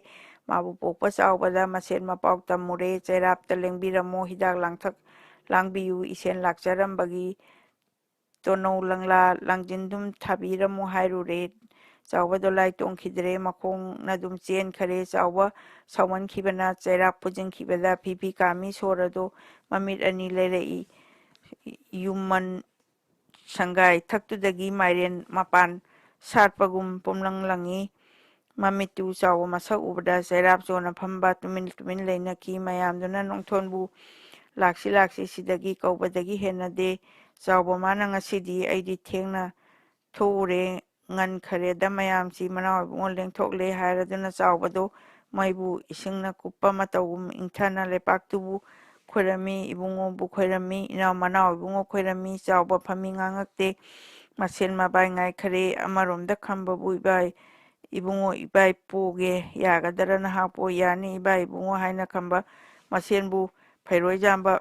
ꯃꯥꯕꯨ ꯄꯣꯛꯄ ꯆꯥꯎꯕꯗ ꯃꯁꯦꯟ ꯃꯄꯥꯎ ꯇꯝꯃꯨꯔꯦ ꯆꯩꯔꯥꯞꯇ ꯂꯦꯡꯕꯤꯔꯝꯃꯣ ꯍꯤꯗꯥꯛ ꯂꯥꯡꯊꯛ ꯂꯥꯡꯕꯤꯌꯨ ꯏꯁꯦꯟ ꯂꯥꯛꯆꯔꯝꯕꯒꯤ ꯇꯣꯅꯧ ꯂꯪꯂꯥ ꯂꯥꯡꯖꯤꯟꯗꯨꯝ ꯊꯥꯕꯤꯔꯝꯃꯨ ꯍꯥꯏꯔꯨꯔꯦ ꯆꯥꯎꯕ ꯗꯣꯂꯥꯏ ꯇꯣꯡꯈꯤꯗ꯭ꯔꯦ ꯃꯈꯣꯡꯅ ꯑꯗꯨꯝ ꯆꯦꯟꯈꯔꯦ ꯆꯥꯎꯕ ꯁꯥꯎꯃꯟꯈꯤꯕꯅ ꯆꯩꯔꯥꯛ ꯄꯨꯁꯤꯟꯈꯤꯕꯗ ꯐꯤ ꯀꯥꯝꯃꯤ ꯁꯣꯔ ꯑꯗꯨ ꯃꯃꯤꯠ ꯑꯅꯤ ꯂꯩꯔꯛꯏ ꯌꯨꯝꯃꯟ ꯁꯪꯒꯥꯏ ꯊꯛꯇꯨꯗꯒꯤ ꯃꯥꯏꯔꯦꯟ ꯃꯄꯥꯟ ꯁꯥꯠꯄꯒꯨꯝ ꯄꯨꯝꯂꯪ ꯂꯪꯏ ꯃꯃꯤꯠꯇꯨ ꯆꯥꯎꯕ ꯃꯁꯛ ꯎꯕꯗ ꯆꯩꯔꯥꯞ ꯆꯣꯅ ꯐꯝꯕ ꯇꯨꯃꯤꯟ ꯂꯩꯅꯈꯤ ꯃꯌꯥꯝꯗꯨꯅ ꯅꯣꯡꯊꯣꯟꯕꯨ ꯂꯥꯛꯁꯤ ꯁꯤꯗꯒꯤ ꯀꯧꯕꯗꯒꯤ ꯍꯦꯟꯅꯗꯦ ꯆꯥꯎꯕ ꯃꯥꯅ ꯉꯁꯤꯗꯤ ꯑꯩꯗꯤ ꯊꯦꯡꯅ ꯊꯣꯛꯎꯔꯦ ꯉꯟꯈꯔꯦꯗ ꯃꯌꯥꯝꯁꯤ ꯃꯅꯥꯎ ꯏꯕꯨꯡꯉꯣ ꯂꯦꯡꯊꯣꯛꯂꯦ ꯍꯥꯏꯔꯗꯨꯅ ꯆꯥꯎꯕꯗꯣ ꯃꯩꯕꯨ ꯏꯁꯤꯡꯅ ꯀꯨꯞꯄ ꯃꯇꯧꯒꯨꯝ ꯏꯪꯊꯅ ꯂꯩꯄꯥꯛꯇꯨꯕꯨ ꯈꯣꯏꯔꯝꯃꯤ ꯏꯕꯨꯡꯉꯣꯕꯨ ꯈꯣꯏꯔꯝꯃꯤ ꯃꯅꯥꯎ ꯏꯕꯨꯡꯉꯣ ꯈꯣꯏꯔꯝꯃꯤ ꯆꯥꯎꯕ ꯐꯝꯃꯤ ꯉꯥꯡꯉꯛꯇꯦ ꯃꯁꯦꯟ ꯃꯕꯥꯏ ꯉꯥꯏꯈꯔꯦ ꯑꯃꯔꯣꯝꯗ ꯈꯝꯕꯕꯨ ꯏꯕꯥꯏ ꯏꯕꯨꯡꯉꯣ ꯏꯕꯥꯏ ꯄꯣꯒꯦ ꯌꯥꯒꯗꯔ ꯅꯍꯥꯛꯄꯨ ꯌꯥꯅꯤ ꯏꯕꯥꯏ ꯏꯕꯨꯡꯉꯣ ꯍꯥꯏꯅ ꯈꯝꯕ ꯃꯁꯦꯟꯕꯨ ꯐꯩꯔꯣꯏꯖꯥꯝꯕ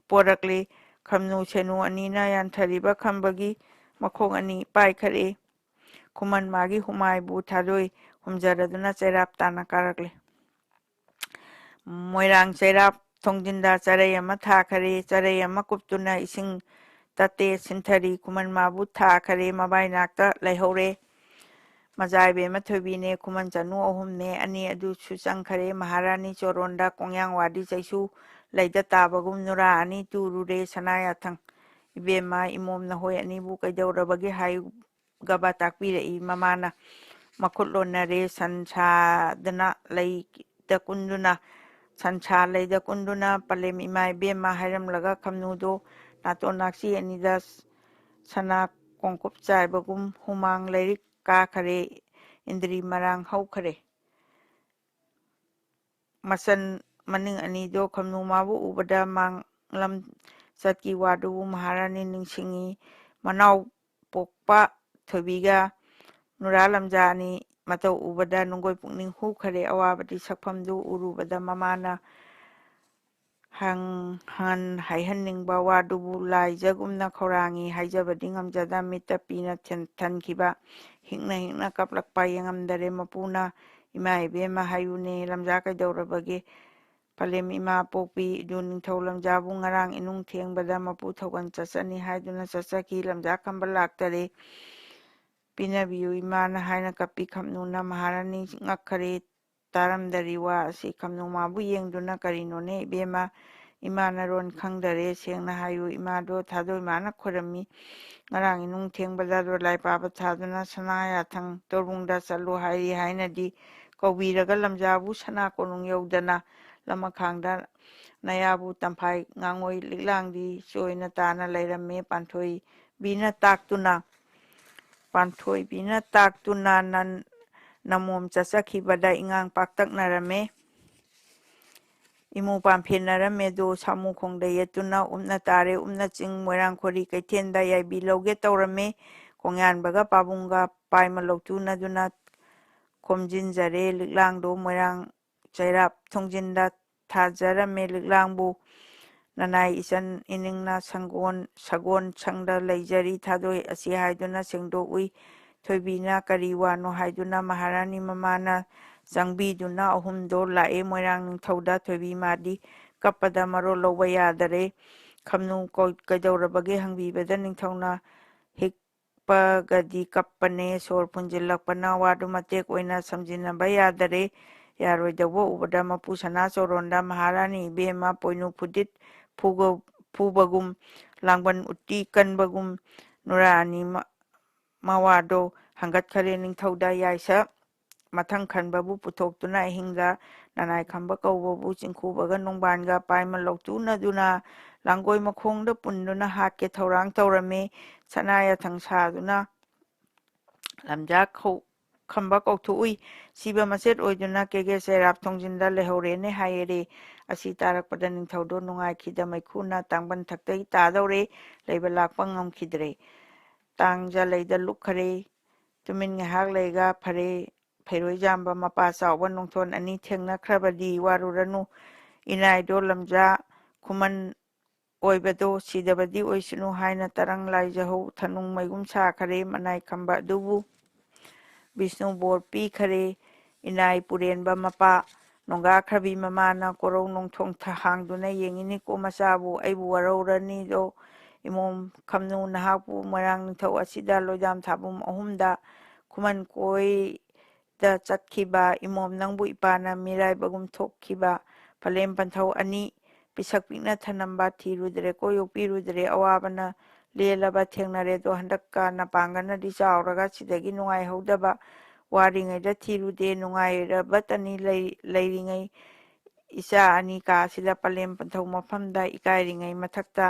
ꯄꯣꯔꯛꯂꯤ ꯈꯝꯅꯨ ꯁꯦꯅꯨ ꯑꯅꯤꯅ ꯌꯥꯟꯊꯔꯤꯕ ꯈꯝꯕꯒꯤ ꯃꯈꯣꯡ ꯑꯅꯤ ꯄꯥꯏꯈꯔꯦ ꯈꯨꯃꯟ ꯃꯥꯒꯤ ꯍꯨꯃꯥꯏꯕꯨ ꯊꯥꯗꯣꯏ ꯍꯨꯝꯖꯔꯗꯨꯅ ꯆꯩꯔꯥꯞ ꯇꯥꯅ ꯀꯥꯔꯛꯂꯦ ꯃꯣꯏꯔꯥꯡ ꯆꯩꯔꯥꯞ ꯊꯣꯡꯖꯤꯟꯗ ꯆꯔꯩ ꯑꯃ ꯊꯥꯈꯔꯦ ꯆꯔꯩ ꯑꯃ ꯀꯨꯞꯇꯨꯅ ꯏꯁꯤꯡ ꯇꯠꯇꯦ ꯁꯤꯟꯊꯔꯤ ꯈꯨꯃꯟ ꯃꯥꯕꯨ ꯊꯥꯈꯔꯦ ꯃꯕꯥꯏ ꯅꯥꯛꯇ ꯂꯩꯍꯧꯔꯦ ꯃꯖꯥꯏꯕꯦꯝꯃ ꯊꯣꯏꯕꯤꯅꯦ ꯈꯨꯃꯟ ꯆꯅꯨ ꯑꯍꯨꯝꯅꯦ ꯑꯅꯤ ꯑꯗꯨꯁꯨ ꯆꯪꯈꯔꯦ ꯃꯍꯥꯔꯥꯅꯤ ꯆꯣꯔꯣꯟꯗ ꯀꯣꯡꯌꯥꯡ ꯋꯥꯗꯤ ꯆꯩꯁꯨ ꯂꯩꯗ ꯇꯥꯕꯒꯨꯝ ꯅꯨꯔꯥ ꯑꯅꯤ ꯇꯨꯔꯨꯔꯦ ꯁꯅꯥ ꯌꯥꯊꯪ ꯏꯕꯦꯝꯃ ꯏꯃꯣꯝ ꯅꯍꯣꯏ ꯑꯅꯤꯕꯨ ꯀꯩꯗꯧꯔꯕꯒꯦ ꯍꯥꯏꯒꯕ ꯇꯥꯛꯄꯤꯔꯛꯏ ꯃꯃꯥꯅ ꯃꯈꯨꯠ ꯂꯣꯟꯅꯔꯦ ꯁꯟꯁꯥꯗꯅ ꯂꯩꯗ ꯀꯨꯟꯗꯨꯅ ꯁꯟꯁꯥ ꯂꯩꯗ ꯀꯨꯟꯗꯨꯅ ꯄꯂꯦꯝ ꯏꯃꯥ ꯏꯕꯦꯝꯃ ꯍꯥꯏꯔꯝꯂꯒ ꯈꯝꯅꯨꯗꯣ ꯅꯥꯇꯣꯟ ꯅꯥꯛꯁꯤ ꯑꯅꯤꯗ ꯁꯅꯥ ꯀꯣꯡꯀꯨꯞ ꯆꯥꯏꯕꯒꯨꯝ ꯍꯨꯃꯥꯡ ꯂꯩꯔꯤꯛ ꯀꯥꯈꯔꯦ ꯏꯟꯗ꯭ꯔꯤ ꯃꯔꯥꯡ ꯍꯧꯈꯔꯦ ꯃꯆꯟ ꯃꯅꯤꯡ ꯑꯅꯤꯗꯣ ꯈꯝꯅꯨ ꯃꯥꯕꯨ ꯎꯕꯗ ꯃꯥꯡꯂꯝ ꯆꯠꯀꯤ ꯋꯥꯗꯨꯕꯨ ꯃꯍꯥꯔꯥꯅꯤ ꯅꯤꯡꯁꯤꯡꯉꯤ ꯃꯅꯥꯎ ꯄꯣꯛꯄ ꯊꯣꯏꯕꯤꯒ ꯅꯨꯔꯥ ꯂꯝꯖꯥ ꯑꯅꯤ ꯃꯇꯧ ꯎꯕꯗ ꯅꯨꯡꯒꯣꯏ ꯄꯨꯛꯅꯤꯡ ꯍꯨꯈꯔꯦ ꯑꯋꯥꯕꯗꯤ ꯁꯛꯐꯝꯗꯨ ꯎꯔꯨꯕꯗ ꯃꯃꯥꯅ ꯍꯥꯏꯍꯟꯅꯤꯡꯕ ꯋꯥꯗꯨꯕꯨ ꯂꯥꯏꯖꯒꯨꯝꯅ ꯈꯧꯔꯥꯡꯉꯤ ꯍꯥꯏꯖꯕꯗꯤ ꯉꯝꯖꯗ ꯃꯤꯠꯇ ꯄꯤꯅ ꯊꯟꯈꯤꯕ ꯍꯤꯛꯅ ꯍꯤꯛꯅ ꯀꯞꯂꯛꯄ ꯌꯦꯡꯉꯝꯗꯔꯦ ꯃꯄꯨꯅ ꯏꯃꯥ ꯏꯕꯦꯝꯃ ꯍꯥꯏꯌꯨꯅꯦ ꯂꯝꯖꯥ ꯀꯩꯗꯧꯔꯕꯒꯦ ꯄꯂꯦꯝ ꯏꯃꯥ ꯄꯣꯛꯄꯤ ꯑꯗꯨ ꯅꯤꯡꯊꯧ ꯂꯝꯖꯥꯕꯨ ꯉꯔꯥꯡ ꯏꯅꯨꯡ ꯊꯦꯡꯕꯗ ꯃꯄꯨ ꯊꯧꯒꯜ ꯆꯠꯆꯅꯤ ꯍꯥꯏꯗꯨꯅ ꯆꯠꯆꯈꯤ ꯂꯝꯖꯥ ꯈꯝꯕ ꯂꯥꯛꯇꯔꯦ ꯄꯤꯅꯕꯤꯌꯨ ꯏꯃꯥꯅ ꯍꯥꯏꯅ ꯀꯞꯄꯤ ꯈꯝꯅꯨꯅ ꯃꯍꯥꯔꯥꯅꯤ ꯉꯛꯈꯔꯦ ꯇꯥꯔꯝꯗꯔꯤ ꯋꯥ ꯑꯁꯤ ꯈꯝꯅꯨ ꯃꯥꯕꯨ ꯌꯦꯡꯗꯨꯅ ꯀꯔꯤꯅꯣꯅꯦ ꯏꯕꯦꯝꯃ ꯏꯃꯥꯅꯔꯣꯟ ꯈꯪꯗꯔꯦ ꯁꯦꯡꯅ ꯍꯥꯏꯌꯨ ꯏꯃꯥꯗꯣ ꯊꯥꯗꯣꯏ ꯃꯥꯅ ꯈꯣꯏꯔꯝꯃꯤ ꯉꯔꯥꯡ ꯏꯅꯨꯡ ꯊꯦꯡꯕꯗ ꯗꯣꯂꯥꯏ ꯄꯥꯕ ꯊꯥꯗꯨꯅ ꯁꯅꯥ ꯌꯥꯊꯪ ꯇꯣꯔꯕꯨꯡꯗ ꯆꯠꯂꯨ ꯍꯥꯏꯔꯤ ꯍꯥꯏꯅꯗꯤ ꯀꯧꯕꯤꯔꯒ ꯂꯝꯖꯥꯕꯨ ꯁꯅꯥ ꯀꯣꯅꯨꯡ ꯌꯧꯗꯅ ꯂꯃꯈꯥꯡꯗ ꯅꯌꯥꯕꯨ ꯇꯝꯐꯥꯏ ꯉꯥꯉꯣꯏ ꯂꯤꯛꯂꯥꯡꯗꯤ ꯆꯣꯏꯅ ꯇꯥꯅ ꯂꯩꯔꯝꯃꯦ ꯄꯥꯟꯊꯣꯏꯕꯤꯅ ꯅꯃꯣꯝ ꯆꯠꯆꯈꯤꯕꯗ ꯏꯉꯥꯡ ꯄꯥꯛꯇꯛꯅꯔꯝꯃꯦ ꯏꯃꯨ ꯄꯥꯟꯐꯦꯟꯅꯔꯝꯃꯦꯗꯣ ꯁꯥꯃꯨꯈꯣꯡꯗ ꯌꯦꯠꯇꯨꯅ ꯎꯞꯅ ꯇꯥꯔꯦ ꯎꯞꯅ ꯆꯤꯡ ꯃꯣꯏꯔꯥꯡꯈꯣꯔꯤ ꯀꯩꯊꯦꯜꯗ ꯌꯥꯏꯕꯤ ꯂꯧꯒꯦ ꯇꯧꯔꯝꯃꯦ ꯀꯣꯡꯌꯥꯟꯕꯒ ꯄꯥꯕꯨꯡꯒ ꯄꯥꯏꯃ ꯂꯧꯇꯨꯅꯗꯨꯅ ꯈꯣꯝꯖꯤꯟꯖꯔꯦ ꯂꯤꯛꯂꯥꯡꯗꯣ ꯃꯣꯏꯔꯥꯡ ꯆꯩꯔꯥꯞ ꯊꯣꯡꯖꯤꯟꯗ ꯊꯥꯖꯔꯝꯃꯦ ꯂꯤꯛꯂꯥꯡꯕꯨ ꯅꯅꯥꯏ ꯏꯆꯟ ꯏꯅꯤꯡꯅ ꯁꯒꯣꯟ ꯁꯪꯗ ꯂꯩꯖꯔꯤ ꯊꯥꯗꯣꯏ ꯑꯁꯤ ꯍꯥꯏꯗꯨꯅ ꯁꯦꯡꯗꯣꯛꯎꯏ ꯊꯣꯏꯕꯤꯅ ꯀꯔꯤ ꯋꯥꯅꯣ ꯍꯥꯏꯗꯨꯅ ꯃꯍꯥꯔꯥꯅꯤ ꯃꯃꯥꯅ ꯆꯪꯕꯤꯗꯨꯅ ꯑꯍꯨꯝꯗꯣ ꯂꯥꯛꯑꯦ ꯃꯣꯏꯔꯥꯡ ꯅꯤꯡꯊꯧꯗ ꯊꯣꯏꯕꯤ ꯃꯥꯗꯤ ꯀꯞꯄꯗ ꯃꯔꯣꯜ ꯂꯧꯕ ꯌꯥꯗꯔꯦ ꯈꯝꯅꯨ ꯀꯩꯗꯧꯔꯕꯒꯦ ꯍꯪꯕꯤꯕꯗ ꯅꯤꯡꯊꯧꯅ ꯍꯤꯛꯄꯒꯗꯤ ꯀꯞꯄꯅꯦ ꯁꯣꯔ ꯐꯨꯟꯖꯤꯜꯂꯛꯄꯅ ꯋꯥꯗꯨ ꯃꯇꯦꯛ ꯑꯣꯏꯅ ꯁꯝꯖꯤꯟꯅꯕ ꯌꯥꯗꯔꯦ ꯌꯥꯔꯣꯏꯗꯧꯕ ꯎꯕꯗ ꯃꯄꯨ ꯁꯅꯥ ꯆꯣꯔꯣꯟꯗ ꯃꯍꯥꯔꯥꯅꯤ ꯏꯕꯦꯝꯃ ꯄꯣꯏꯅꯨ ꯐꯨꯗꯤꯠ ꯐꯨꯕꯒꯨꯝ ꯂꯥꯡꯕꯟ ꯎꯇꯤ ꯀꯟꯕꯒꯨꯝ ꯅꯨꯔꯥ ꯑꯅꯤ ꯃꯋꯥꯗꯣ ꯍꯪꯒꯠꯈꯔꯦ ꯅꯤꯡꯊꯧꯗ ꯌꯥꯏꯁ ꯃꯊꯪ ꯈꯟꯕꯕꯨ ꯄꯨꯊꯣꯛꯇꯨꯅ ꯑꯍꯤꯡꯗ ꯅꯅꯥꯏ ꯈꯝꯕ ꯀꯧꯕꯕꯨ ꯆꯤꯡꯈꯨꯕꯒ ꯅꯣꯡꯕꯥꯟꯒ ꯄꯥꯏꯃ ꯂꯧꯇꯨꯅꯗꯨꯅ ꯂꯥꯡꯒꯣꯏ ꯃꯈꯣꯡꯗ ꯄꯨꯟꯗꯨꯅ ꯍꯥꯠꯀꯦ ꯊꯧꯔꯥꯡ ꯇꯧꯔꯝꯃꯤ ꯁꯅꯥ ꯌꯥꯊꯪ ꯁꯥꯗꯨꯅ ꯂꯝꯖꯥ ꯈꯝꯕ ꯀꯧꯊꯣꯛꯎꯏ ꯁꯤꯕ ꯃꯆꯦꯠ ꯑꯣꯏꯗꯨꯅ ꯀꯦꯒꯦ ꯆꯩꯔꯥꯞ ꯊꯣꯡꯖꯤꯟꯗ ꯂꯩꯍꯧꯔꯦꯅꯦ ꯍꯥꯏꯌꯦꯔꯦ ꯑꯁꯤ ꯇꯥꯔꯛꯄꯗ ꯅꯤꯡꯊꯧꯗꯣ ꯅꯨꯡꯉꯥꯏꯈꯤꯗ ꯃꯩꯈꯨꯅ ꯇꯥꯡꯕꯟ ꯊꯛꯇꯒꯤ ꯇꯥꯗꯧꯔꯦ ꯂꯩꯕ ꯂꯥꯛꯄ ꯉꯝꯈꯤꯗ꯭ꯔꯦ ꯇꯥꯡꯖꯂꯩꯗ ꯂꯨꯞꯈꯔꯦ ꯇꯨꯃꯤꯟ ꯉꯥꯏꯍꯥꯛ ꯂꯩꯒ ꯐꯔꯦ ꯐꯩꯔꯣꯏꯖꯥꯝꯕ ꯃꯄꯥ ꯆꯥꯎꯕ ꯅꯣꯡꯊꯣꯟ ꯑꯅꯤ ꯊꯦꯡꯅꯈ꯭ꯔꯕꯗꯤ ꯋꯥꯔꯨꯔꯅꯨ ꯏꯅꯥꯏꯗꯣ ꯂꯝꯖꯥ ꯈꯨꯃꯟ ꯑꯣꯏꯕꯗꯣ ꯁꯤꯗꯕꯗꯤ ꯑꯣꯏꯁꯅꯨ ꯍꯥꯏꯅ ꯇꯔꯪ ꯂꯥꯏꯖꯍꯧ ꯊꯅꯨꯡ ꯃꯩꯒꯨꯝ ꯁꯥꯈꯔꯦ ꯃꯅꯥꯏ ꯈꯝꯕ ꯑꯗꯨꯕꯨ ꯕꯤꯁꯅꯨ ꯕꯣꯔ ꯄꯤꯈꯔꯦ ꯏꯅꯥꯏ ꯄꯨꯔꯦꯟꯕ ꯃꯄꯥ ꯅꯣꯡꯒꯥꯈ꯭ꯔꯕꯤ ꯃꯃꯥꯅ ꯀꯣꯔꯧ ꯅꯣꯡꯊꯣꯡ ꯍꯥꯡꯗꯨꯅ ꯌꯦꯡꯉꯤꯅꯤꯀꯣ ꯃꯆꯥꯕꯨ ꯑꯩꯕꯨ ꯋꯥꯔꯧꯔꯅꯤꯗꯣ ꯏꯃꯣꯝ ꯈꯝꯅꯨ ꯅꯍꯥꯛꯄꯨ ꯃꯣꯏꯔꯥꯡ ꯅꯤꯡꯊꯧ ꯑꯁꯤꯗ ꯂꯣꯏꯗꯥꯝ ꯊꯥꯕꯨꯝ ꯑꯍꯨꯝꯗ ꯈꯨꯃꯟ ꯀꯣꯏꯗ ꯆꯠꯈꯤꯕ ꯏꯃꯣꯝ ꯅꯪꯕꯨ ꯏꯄꯥꯅ ꯃꯤꯔꯥꯏꯕꯒꯨꯝ ꯊꯣꯛꯈꯤꯕ ꯄꯂꯦꯝ ꯄꯟꯊꯧ ꯑꯅꯤ ꯄꯤꯁꯛ ꯄꯤꯛꯅ ꯊꯅꯝꯕ ꯊꯤꯔꯨꯗ꯭ꯔꯦꯀꯣ ꯌꯣꯛꯄꯤꯔꯨꯗ꯭ꯔꯦ ꯑꯋꯥꯕꯅ ꯂꯦꯜꯂꯕ ꯊꯦꯡꯅꯔꯦꯗꯣ ꯍꯟꯗꯛꯀ ꯅꯄꯥꯡꯒꯅꯗꯤ ꯆꯥꯎꯔꯒ ꯁꯤꯗꯒꯤ ꯅꯨꯡꯉꯥꯏꯍꯧꯗꯕ ꯋꯥꯔꯤꯉꯩꯗ ꯊꯤꯔꯨꯗꯦ ꯅꯨꯡꯉꯥꯏꯔꯕꯇꯅꯤ ꯂꯩꯔꯤꯉꯩ ꯏꯆꯥ ꯑꯅꯤ ꯀꯥꯁꯤꯗ ꯄꯂꯦꯝ ꯄꯟꯊꯧ ꯃꯐꯝꯗ ꯏꯀꯥꯏꯔꯤꯉꯩ ꯃꯊꯛꯇ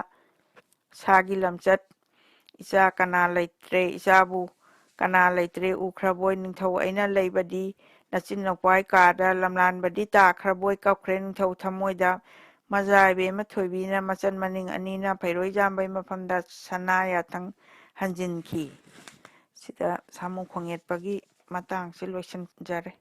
ꯁꯥꯒꯤ ꯂꯝꯆꯠ ꯏꯆꯥ ꯀꯅꯥ ꯂꯩꯇ꯭ꯔꯦ ꯏꯆꯥꯕꯨ ꯀꯅꯥ ꯂꯩꯇ꯭ꯔꯦ ꯎꯈ꯭ꯔꯕꯣꯏ ꯅꯤꯡꯊꯧ ꯑꯩꯅ ꯂꯩꯕꯗꯤ ꯅꯆꯤꯟ ꯅꯧꯄꯥꯏ ꯀꯥꯗ ꯂꯝꯂꯥꯟꯕꯗꯤ ꯇꯥꯈ꯭ꯔꯕꯣꯏ ꯀꯞꯈ꯭ꯔꯦ ꯅꯤꯡꯊꯧ ꯊꯃꯣꯏꯗ ꯃꯖꯥ 이ꯕꯦꯝꯃ ꯊꯣꯏꯕꯤꯅ ꯃꯆꯟ ꯃꯅꯤꯡ ꯑꯅꯤꯅ ꯐꯩꯔꯣꯏ ꯖꯥꯝꯕꯩ ꯃꯐꯝꯗ ꯁꯅꯥ ꯌꯥꯊꯪ ꯍꯟꯖꯤꯟꯈꯤ ꯁꯤꯗ ꯁꯥꯃꯨ ꯈꯣꯡꯌꯦꯠꯄꯒꯤ ꯃꯇꯥꯡꯁꯤ ꯂꯣꯏꯁꯤꯟꯖꯔꯦ